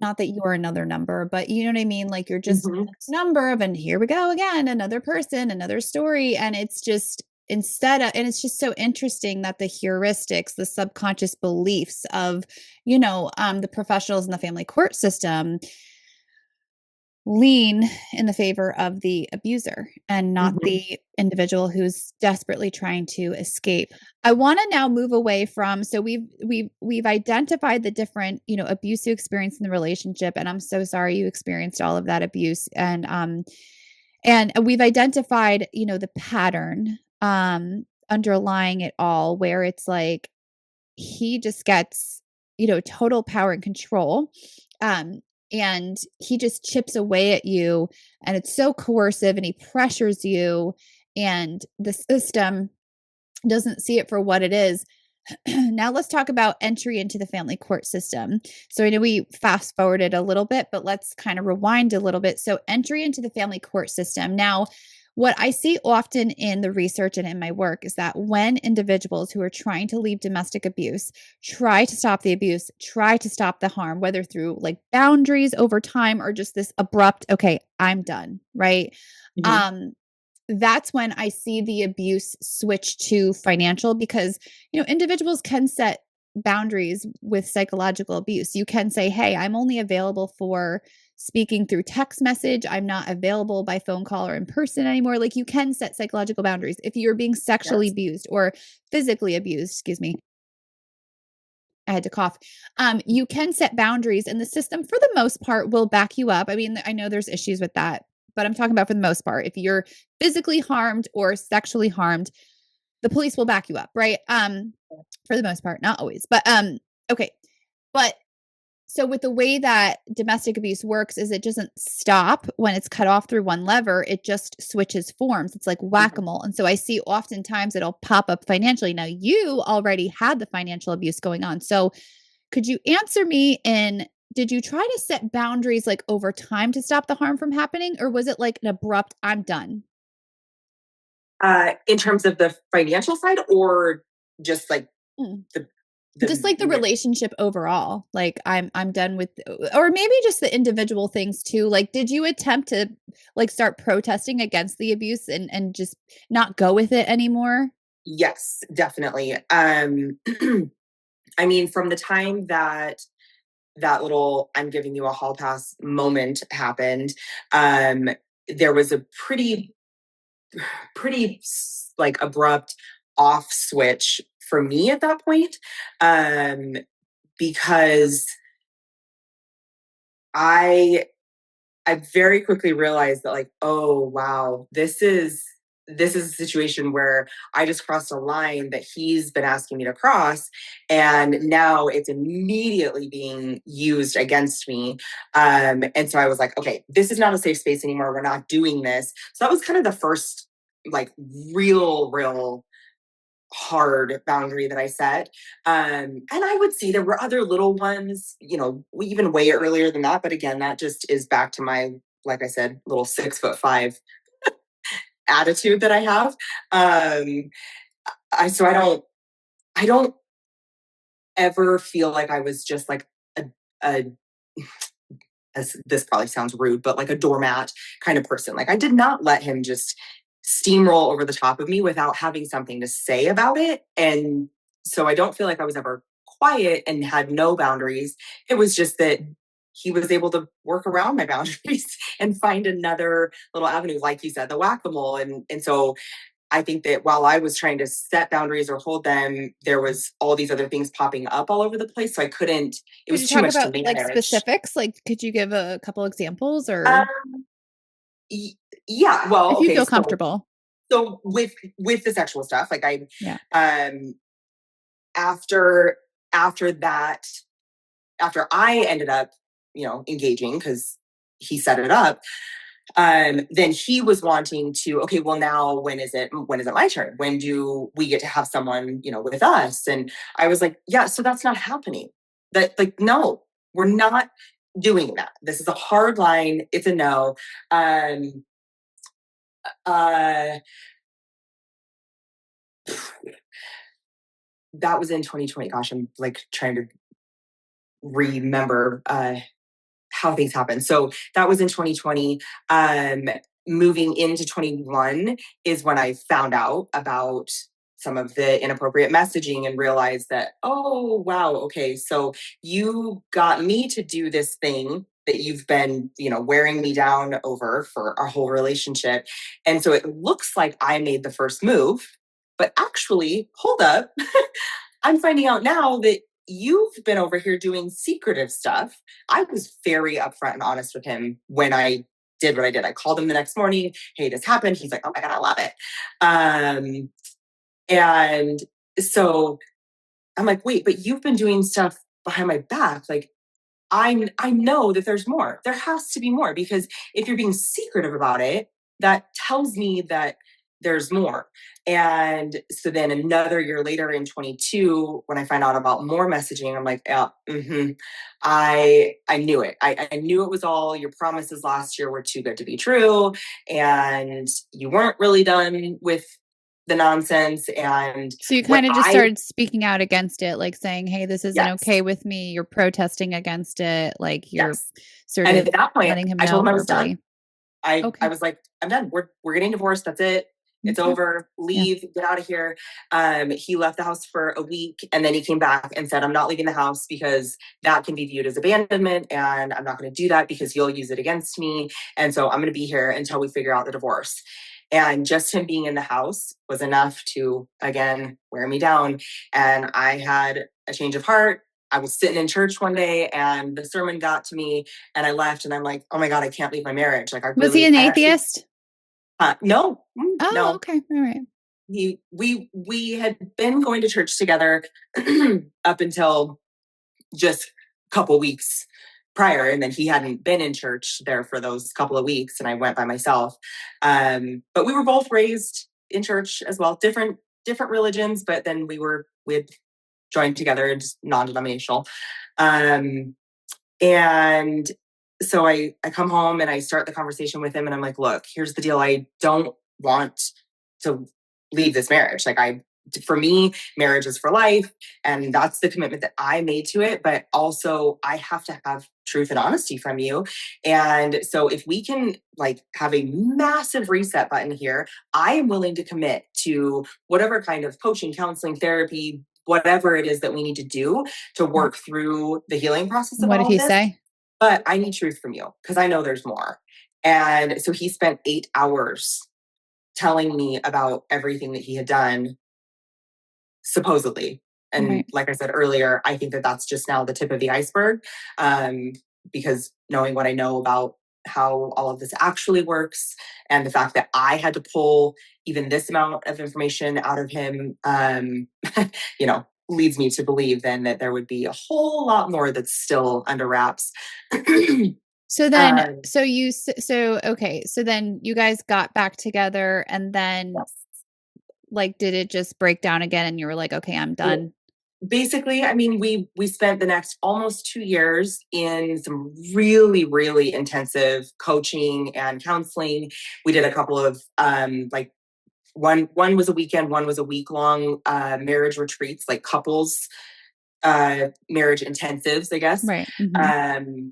not that you're another number, but you know what I mean? Like you're just a number of, and here we go again, another person, another story. And it's just, and it's just so interesting that the heuristics, the subconscious beliefs of, the professionals in the family court system lean in the favor of the abuser and not the individual who's desperately trying to escape. I want to now move away from, so we've identified the different, abuse you experience in the relationship. And I'm so sorry you experienced all of that abuse. And we've identified, the pattern, underlying it all, where it's like, he just gets, total power and control. And he just chips away at you and it's so coercive and he pressures you and the system doesn't see it for what it is. Now let's talk about entry into the family court system. So I know we fast forwarded a little bit, but let's kind of rewind a little bit. So entry into the family court system. Now, what I see often in the research and in my work is that when individuals who are trying to leave domestic abuse try to stop the abuse, try to stop the harm, whether through like boundaries over time or just this abrupt, okay, I'm done, right? That's when I see the abuse switch to financial because, individuals can set boundaries with psychological abuse. You can say, hey, I'm only available for speaking through text message. I'm not available by phone call or in person anymore. Like you can set psychological boundaries if you're being sexually abused or physically abused, excuse me. I had to cough. You can set boundaries and the system for the most part will back you up. I mean, I know there's issues with that, but I'm talking about for the most part, if you're physically harmed or sexually harmed, the police will back you up, right? For the most part, not always, but okay. But so with the way that domestic abuse works is it doesn't stop when it's cut off through one lever. It just switches forms. It's like whack-a-mole. And so I see oftentimes it'll pop up financially. Now you already had the financial abuse going on. So could you answer me did you try to set boundaries like over time to stop the harm from happening? Or was it like an abrupt, I'm done? In terms of the financial side or just like just like the relationship overall, like I'm done with, or maybe just the individual things too. Like, did you attempt to like start protesting against the abuse and just not go with it anymore? Yes, definitely. I mean, from the time that little I'm giving you a hall pass moment happened, there was a pretty like abrupt off switch for me at that point, because I I very quickly realized that like, oh wow, this is a situation where I just crossed a line that he's been asking me to cross. And now it's immediately being used against me. And so I was like, okay, this is not a safe space anymore. We're not doing this. So that was kind of the first like real hard boundary that I set. And I would say there were other little ones, even way earlier than that. But again, that just is back to my, like I said, little 6'5" attitude that I have. I don't ever feel like I was just like a as this probably sounds rude, but like a doormat kind of person. Like I did not let him just steamroll over the top of me without having something to say about it. And so I don't feel like I was ever quiet and had no boundaries. It was just that he was able to work around my boundaries and find another little avenue, like you said, the whack-a-mole. And so I think that while I was trying to set boundaries or hold them, there was all these other things popping up all over the place. So I couldn't, it Could you was too talk much to about like manage. specifics? Like, could you give a couple examples or Yeah, well, if you okay. feel comfortable? So with the sexual stuff, like Yeah. After that, after I ended up, engaging because he set it up, then he was wanting to, okay, well now when is it my turn? When do we get to have someone, with us? And I was like, yeah, so that's not happening. That like, no, we're not doing that. This is a hard line. It's a no. Uh that was in 2020. Gosh, I'm like trying to remember how things happen. So that was in 2020. Moving into 21 is when I found out about some of the inappropriate messaging and realized that, oh, wow, okay, so you got me to do this thing that you've been, wearing me down over for our whole relationship. And so it looks like I made the first move, but actually, hold up. I'm finding out now that you've been over here doing secretive stuff. I was very upfront and honest with him when I did what I did. I called him the next morning. Hey, this happened. He's like, oh my God, I love it. And so I'm like, wait, but you've been doing stuff behind my back. Like, I know that there's more. There has to be more because if you're being secretive about it, that tells me that there's more. And so then another year later in 22, when I find out about more messaging, I'm like, yeah, I knew it. I knew it was all your promises last year were too good to be true. And you weren't really done with the nonsense. And so you what kind of just I, started speaking out against it, like saying, hey, this isn't yes, okay with me. You're protesting against it. Like you're yes. sort And of at that point, letting him I told know him I was done. verbally. I Okay. was like, I'm done. We're getting divorced. That's it. It's Okay. over. Yeah. Leave. Get out of here. He left the house for a week and then he came back and said, I'm not leaving the house because that can be viewed as abandonment and I'm not going to do that because you'll use it against me. And so I'm going to be here until we figure out the divorce. And just him being in the house was enough to, again, wear me down. And I had a change of heart. I was sitting in church one day and the sermon got to me and I left and I'm like, oh my God, I can't leave my marriage. Like Was he an I actually, atheist? no, Oh, no. okay. All right. We had been going to church together up until just a couple weeks prior. And then he hadn't been in church there for those couple of weeks and I went by myself. But we were both raised in church as well, different religions, but then we had joined together and just non-denominational. And so I come home and I start the conversation with him and I'm like, look, here's the deal. I don't want to leave this marriage. For me, marriage is for life. And that's the commitment that I made to it. But also I have to have truth and honesty from you. And so if we can like have a massive reset button here, I am willing to commit to whatever kind of coaching, counseling, therapy, whatever it is that we need to do to work through the healing process of What did all of he this. say? But I need truth from you because I know there's more. And so he spent 8 hours telling me about everything that he had done, supposedly. And Right. like I said earlier, I think that that's just now the tip of the iceberg, because knowing what I know about how all of this actually works, and the fact that I had to pull even this amount of information out of him, leads me to believe then that there would be a whole lot more that's still under wraps. So then, so then you guys got back together, and then like, did it just break down again and you were like, okay, I'm done? Basically, I mean, we spent the next almost 2 years in some really, really intensive coaching and counseling. We did a couple of like one was a weekend, one was a week long marriage retreats, like couples marriage intensives, I guess. Right. Mm-hmm.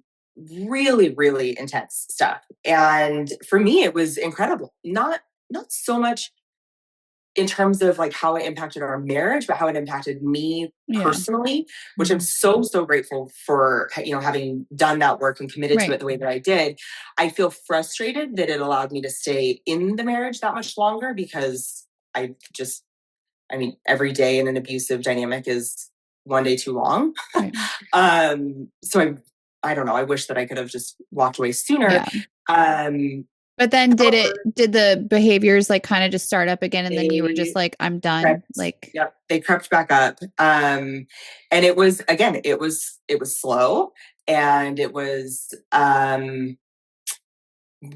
Really, really intense stuff. And for me, it was incredible. Not so much in terms of like how it impacted our marriage, but how it impacted me personally, which I'm so grateful for, having done that work and committed to it the way that I did. I feel frustrated that it allowed me to stay in the marriage that much longer, because every day in an abusive dynamic is one day too long. Right. So I don't know. I wish that I could have just walked away sooner. Yeah. But then did the behaviors like kind of just start up again, and then you were just like, I'm done? Yep, they crept back up. And it was, again, it was slow, and it was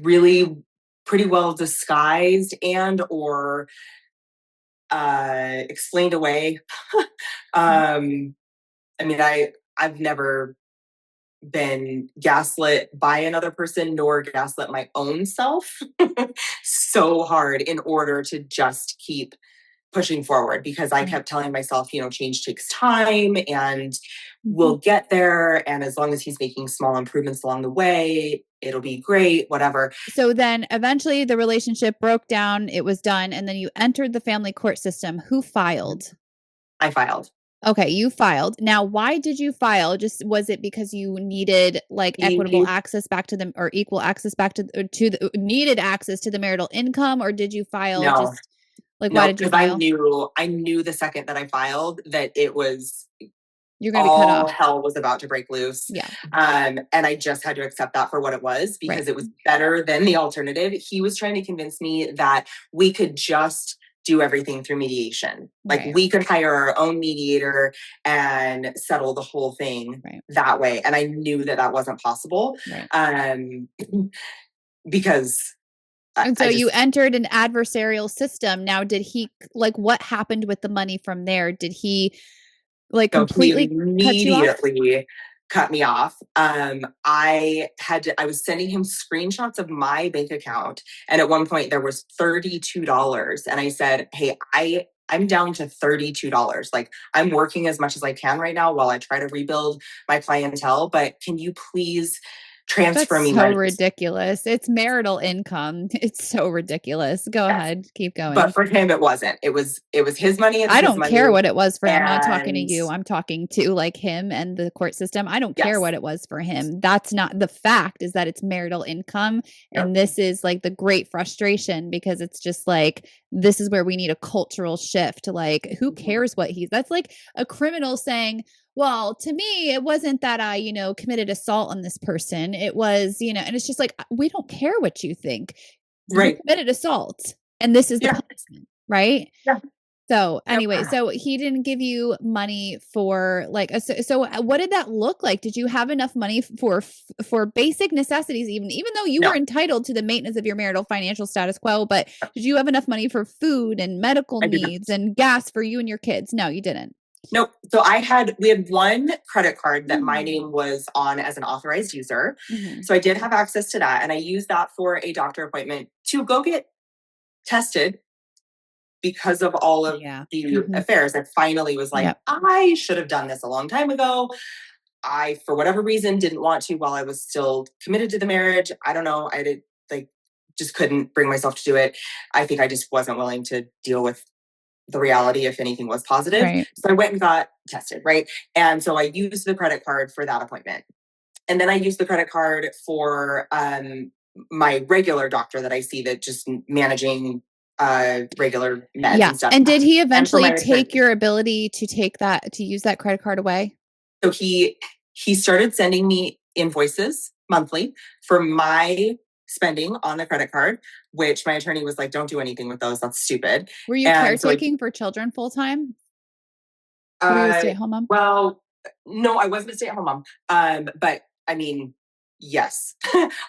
really pretty well disguised and or explained away. I've never been gaslit by another person, nor gaslit my own self so hard in order to just keep pushing forward, because I kept telling myself, change takes time and we'll get there. And as long as he's making small improvements along the way, it'll be great, whatever. So then eventually the relationship broke down, it was done. And then you entered the family court system. Who filed? I filed. Okay, you filed. Now, why did you file? Just was it because you needed like equitable access back to them, or equal access back to the needed access to the marital income, or did you file just like why did you file? Because I knew the second that I filed that it was you're going to be cut off. Hell was about to break loose. Yeah. And I just had to accept that for what it was, because it was better than the alternative. He was trying to convince me that we could just do everything through mediation. Like we could hire our own mediator and settle the whole thing that way. And I knew that that wasn't possible. Because and so you entered an adversarial system. Now, did he what happened with the money from there? Did he completely immediately cut me off? I was sending him screenshots of my bank account, and at one point there was $32, and I said, hey, I'm down to $32. Like, I'm working as much as I can right now while I try to rebuild my clientele, but can you please transfer me money? So ridiculous. It's marital income. It's so ridiculous. Go ahead. Keep going. But for him, it wasn't. It was his money. I don't care what it was for him. I'm not talking to you. I'm talking to him and the court system. I don't care what it was for him. That's not the fact, is that it's marital income. And this is like the great frustration, because it's just like, this is where we need a cultural shift. Like, who cares what that's like a criminal saying, well, to me, it wasn't that I, committed assault on this person. It was, and it's just like, we don't care what you think. You committed assault, and this is the punishment, right? Yeah. So anyway, so he didn't give you money for so what did that look like? Did you have enough money for basic necessities, even though you were entitled to the maintenance of your marital financial status quo, but did you have enough money for food and medical needs and gas for you and your kids? No, you didn't. Nope. So we had one credit card that my name was on as an authorized user. So I did have access to that. And I used that for a doctor appointment to go get tested because of all of the affairs. I finally was like, I should have done this a long time ago. I, for whatever reason, didn't want to while I was still committed to the marriage. I don't know. I did just couldn't bring myself to do it. I think I just wasn't willing to deal with the reality if anything was positive. So I went and got tested. And so I used the credit card for that appointment. And then I used the credit card for my regular doctor that I see, that just managing regular meds and stuff. And did he eventually take your ability to use that credit card away? So he started sending me invoices monthly for my spending on the credit card, which my attorney was like, don't do anything with those. That's stupid. Were you And so caretaking for children full time? Were you a stay-at-home mom? well, no, I wasn't a stay-at-home mom. But I mean, yes,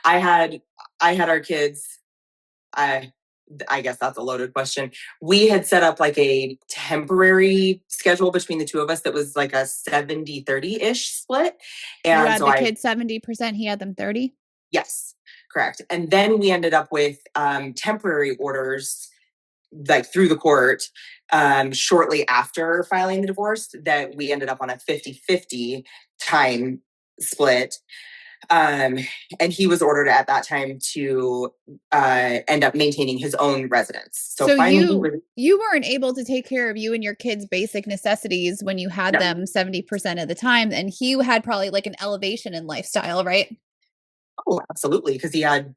I had our kids. I guess that's a loaded question. We had set up like a temporary schedule between the two of us that was like a 70-30-ish split. And you had so the kids 70%, he had them 30? Yes, correct. And then we ended up with temporary orders like through the court shortly after filing the divorce that we ended up on a 50-50 time split. And he was ordered at that time to end up maintaining his own residence. So you weren't able to take care of you and your kids' basic necessities when you had them 70% of the time, and he had probably like an elevation in lifestyle, right? Oh, absolutely, because he had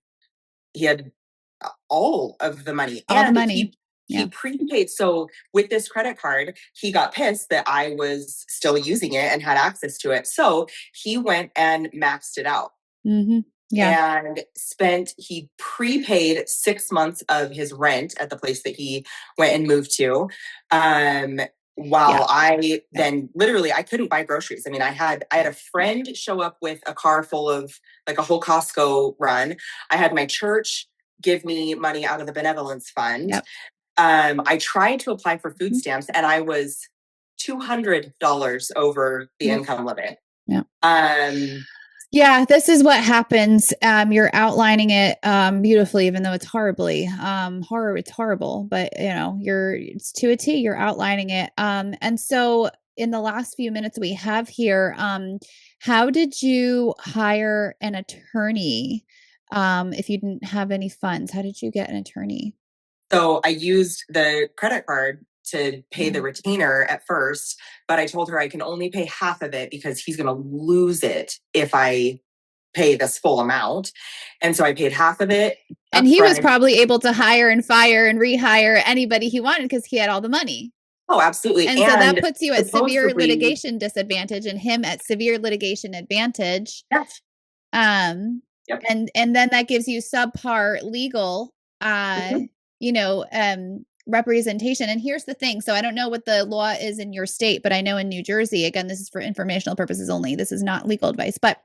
all of the money. All the money. He prepaid. So with this credit card, he got pissed that I was still using it and had access to it. So he went and maxed it out. Mm-hmm. Yeah. And he prepaid 6 months of his rent at the place that he went and moved to. While I then literally I couldn't buy groceries. I mean, I had a friend show up with a car full of like a whole Costco run. I had my church give me money out of the benevolence fund. Yep. I tried to apply for food stamps and I was $200 over the income limit. Yeah. Yeah, this is what happens. You're outlining it beautifully, even though it's it's horrible, but it's to a T, you're outlining it. And so in the last few minutes we have here, how did you hire an attorney? If you didn't have any funds, how did you get an attorney? So I used the credit card to pay the retainer at first, but I told her I can only pay half of it because he's going to lose it if I pay this full amount. And so I paid half of it. And he was probably able to hire and fire and rehire anybody he wanted because he had all the money. Oh, absolutely. And so that puts you at severe litigation disadvantage and him at severe litigation advantage. Yes. Yep. And then that gives you subpar legal, representation. And here's the thing. So I don't know what the law is in your state, but I know in New Jersey, again, this is for informational purposes only. This is not legal advice, but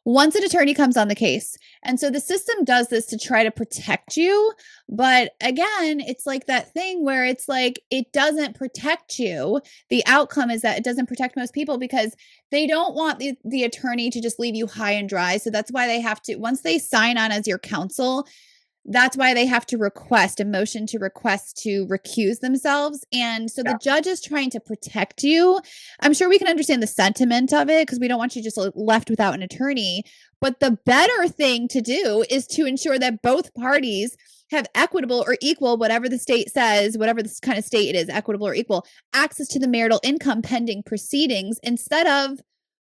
once an attorney comes on the case, and so the system does this to try to protect you. But again, it's like that thing where it's like, it doesn't protect you. The outcome is that it doesn't protect most people because they don't want the attorney to just leave you high and dry. So that's why they have to, once they sign on as your counsel, that's why they have to request a motion to request to recuse themselves. And so the judge is trying to protect you. I'm sure we can understand the sentiment of it because we don't want you just left without an attorney. But the better thing to do is to ensure that both parties have equitable or equal, whatever the state says, whatever this kind of state it is, equitable or equal, access to the marital income pending proceedings instead of,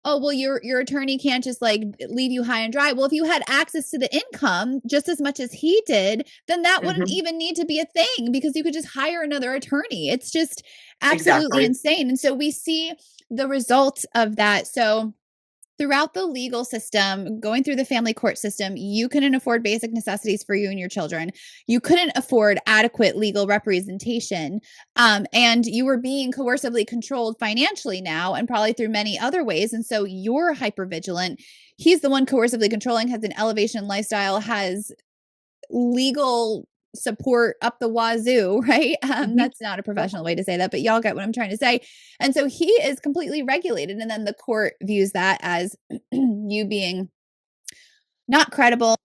oh, well, your attorney can't just like leave you high and dry. Well, if you had access to the income just as much as he did, then that wouldn't even need to be a thing because you could just hire another attorney. It's just absolutely insane. And so we see the results of that. So throughout the legal system, going through the family court system, you couldn't afford basic necessities for you and your children. You couldn't afford adequate legal representation. And you were being coercively controlled financially now and probably through many other ways. And so you're hypervigilant. He's the one coercively controlling, has an elevation lifestyle, has legal support up the wazoo, right? That's not a professional way to say that, but y'all get what I'm trying to say. And so he is completely regulated. And then the court views that as you being not credible,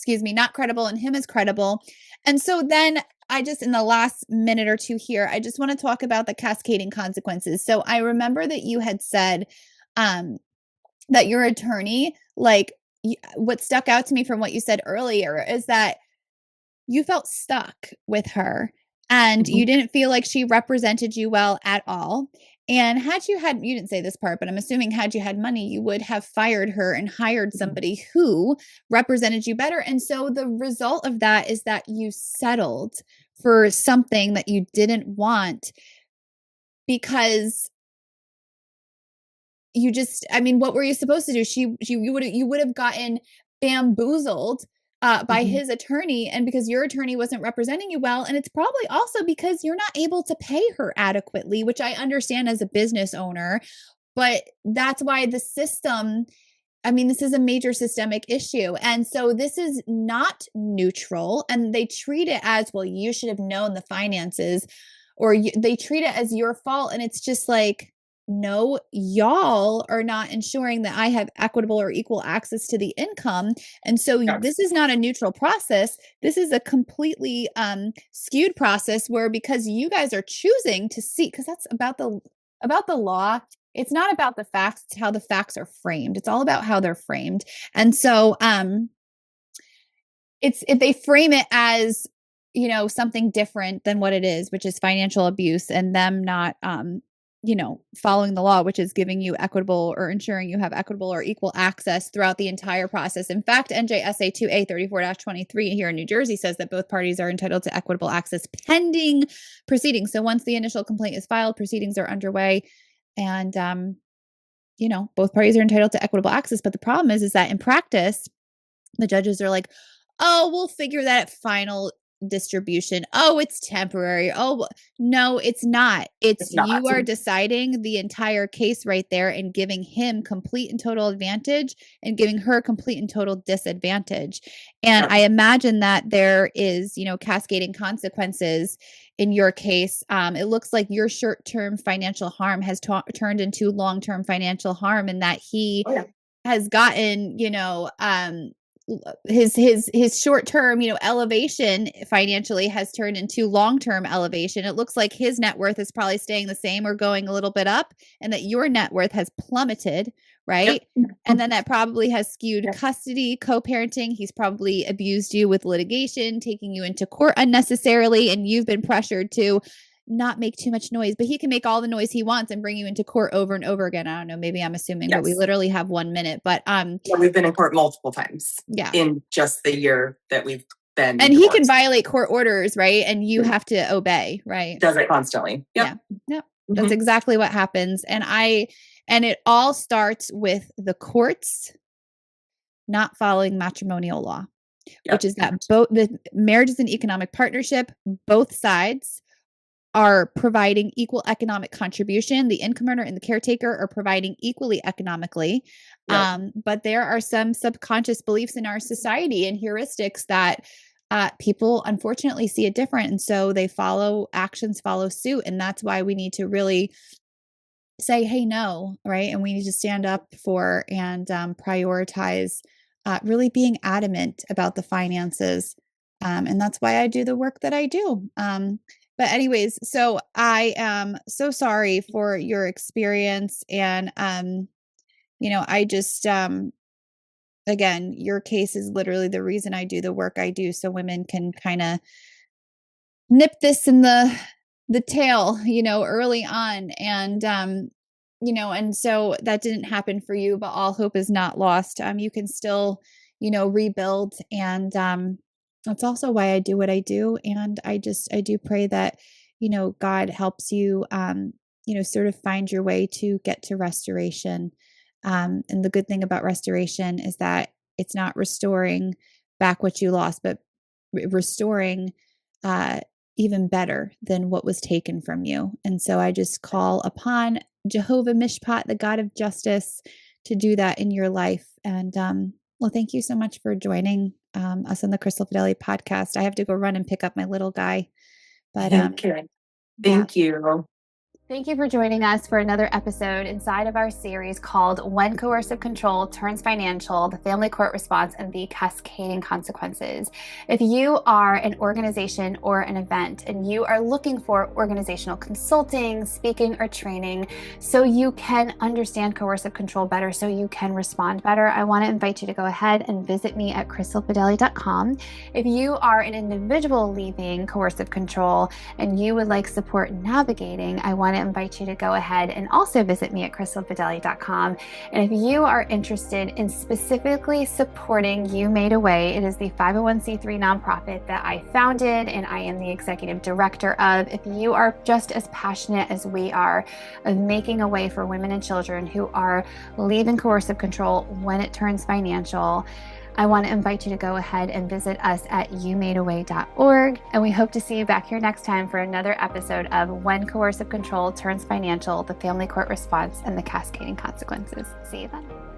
and him as credible. And so then in the last minute or two here, I just want to talk about the cascading consequences. So I remember that you had said that your attorney, like what stuck out to me from what you said earlier is that you felt stuck with her and you didn't feel like she represented you well at all. And you didn't say this part, but I'm assuming had you had money, you would have fired her and hired somebody who represented you better. And so the result of that is that you settled for something that you didn't want because I mean, what were you supposed to do? You would have gotten bamboozled by his attorney, and because your attorney wasn't representing you well. And it's probably also because you're not able to pay her adequately, which I understand as a business owner, but that's why the system, I mean, this is a major systemic issue. And so this is not neutral, and they treat it as, well, you should have known the finances, or they treat it as your fault. And it's just like, no, y'all are not ensuring that I have equitable or equal access to the income. And so this is not a neutral process. This is a completely skewed process where, because you guys are choosing to see, because that's about the law. It's not about the facts, it's how the facts are framed. It's all about how they're framed. And so if they frame it as, something different than what it is, which is financial abuse, and them not following the law, which is giving you equitable or ensuring you have equitable or equal access throughout the entire process. In fact, NJSA 2A 34-23 here in New Jersey says that both parties are entitled to equitable access pending proceedings. So once the initial complaint is filed, proceedings are underway, and both parties are entitled to equitable access. But the problem is that in practice, the judges are like, oh, we'll figure that at final distribution. Oh, it's temporary. Oh, no, it's not. It's not. You are deciding the entire case right there and giving him complete and total advantage and giving her complete and total disadvantage. And I imagine that there is, cascading consequences in your case. It looks like your short-term financial harm has turned into long-term financial harm, and that he has gotten, his short-term, elevation financially has turned into long-term elevation. It looks like his net worth is probably staying the same or going a little bit up, and that your net worth has plummeted, right? Yep. And then that probably has skewed custody, co-parenting. He's probably abused you with litigation, taking you into court unnecessarily, and you've been pressured to not make too much noise, but he can make all the noise he wants and bring you into court over and over again. I don't know, maybe I'm assuming, but we literally have 1 minute. But we've been in court multiple times in just the year that we've been. And he can violate court orders, right? And you have to obey, right? Does it constantly. Yep. That's exactly what happens. And it all starts with the courts not following matrimonial law, which is that both the marriage is an economic partnership. Both sides are providing equal economic contribution. The income earner and the caretaker are providing equally economically. But there are some subconscious beliefs in our society and heuristics that people unfortunately see it different. And so actions follow suit. And that's why we need to really say, hey, no, right? And we need to stand up for and prioritize really being adamant about the finances. And that's why I do the work that I do. But anyways, so I am so sorry for your experience. And, I just, again, your case is literally the reason I do the work I do, so women can kind of nip this in the tail, early on. And, and so that didn't happen for you, but all hope is not lost. You can still, rebuild. And, that's also why I do what I do. And I do pray that, God helps you, sort of find your way to get to restoration. And the good thing about restoration is that it's not restoring back what you lost, but restoring even better than what was taken from you. And so I just call upon Jehovah Mishpat, the God of justice, to do that in your life. And well, thank you so much for joining us on the Crystal Fidelity podcast. I have to go run and pick up my little guy. But Thank you. Thank you for joining us for another episode inside of our series called When Coercive Control Turns Financial, the Family Court Response, and the Cascading Consequences. If you are an organization or an event and you are looking for organizational consulting, speaking, or training so you can understand coercive control better, so you can respond better, I want to invite you to go ahead and visit me at crystalfidelity.com. If you are an individual leaving coercive control and you would like support navigating, I want to invite you to go ahead and also visit me at crystalfideli.com. And if you are interested in specifically supporting You Made a Way, it is the 501c3 nonprofit that I founded and I am the executive director of. If you are just as passionate as we are of making a way for women and children who are leaving coercive control when it turns financial, I want to invite you to go ahead and visit us at youmadeaway.org. And we hope to see you back here next time for another episode of When Coercive Control Turns Financial, the Family Court Response and the Cascading Consequences. See you then.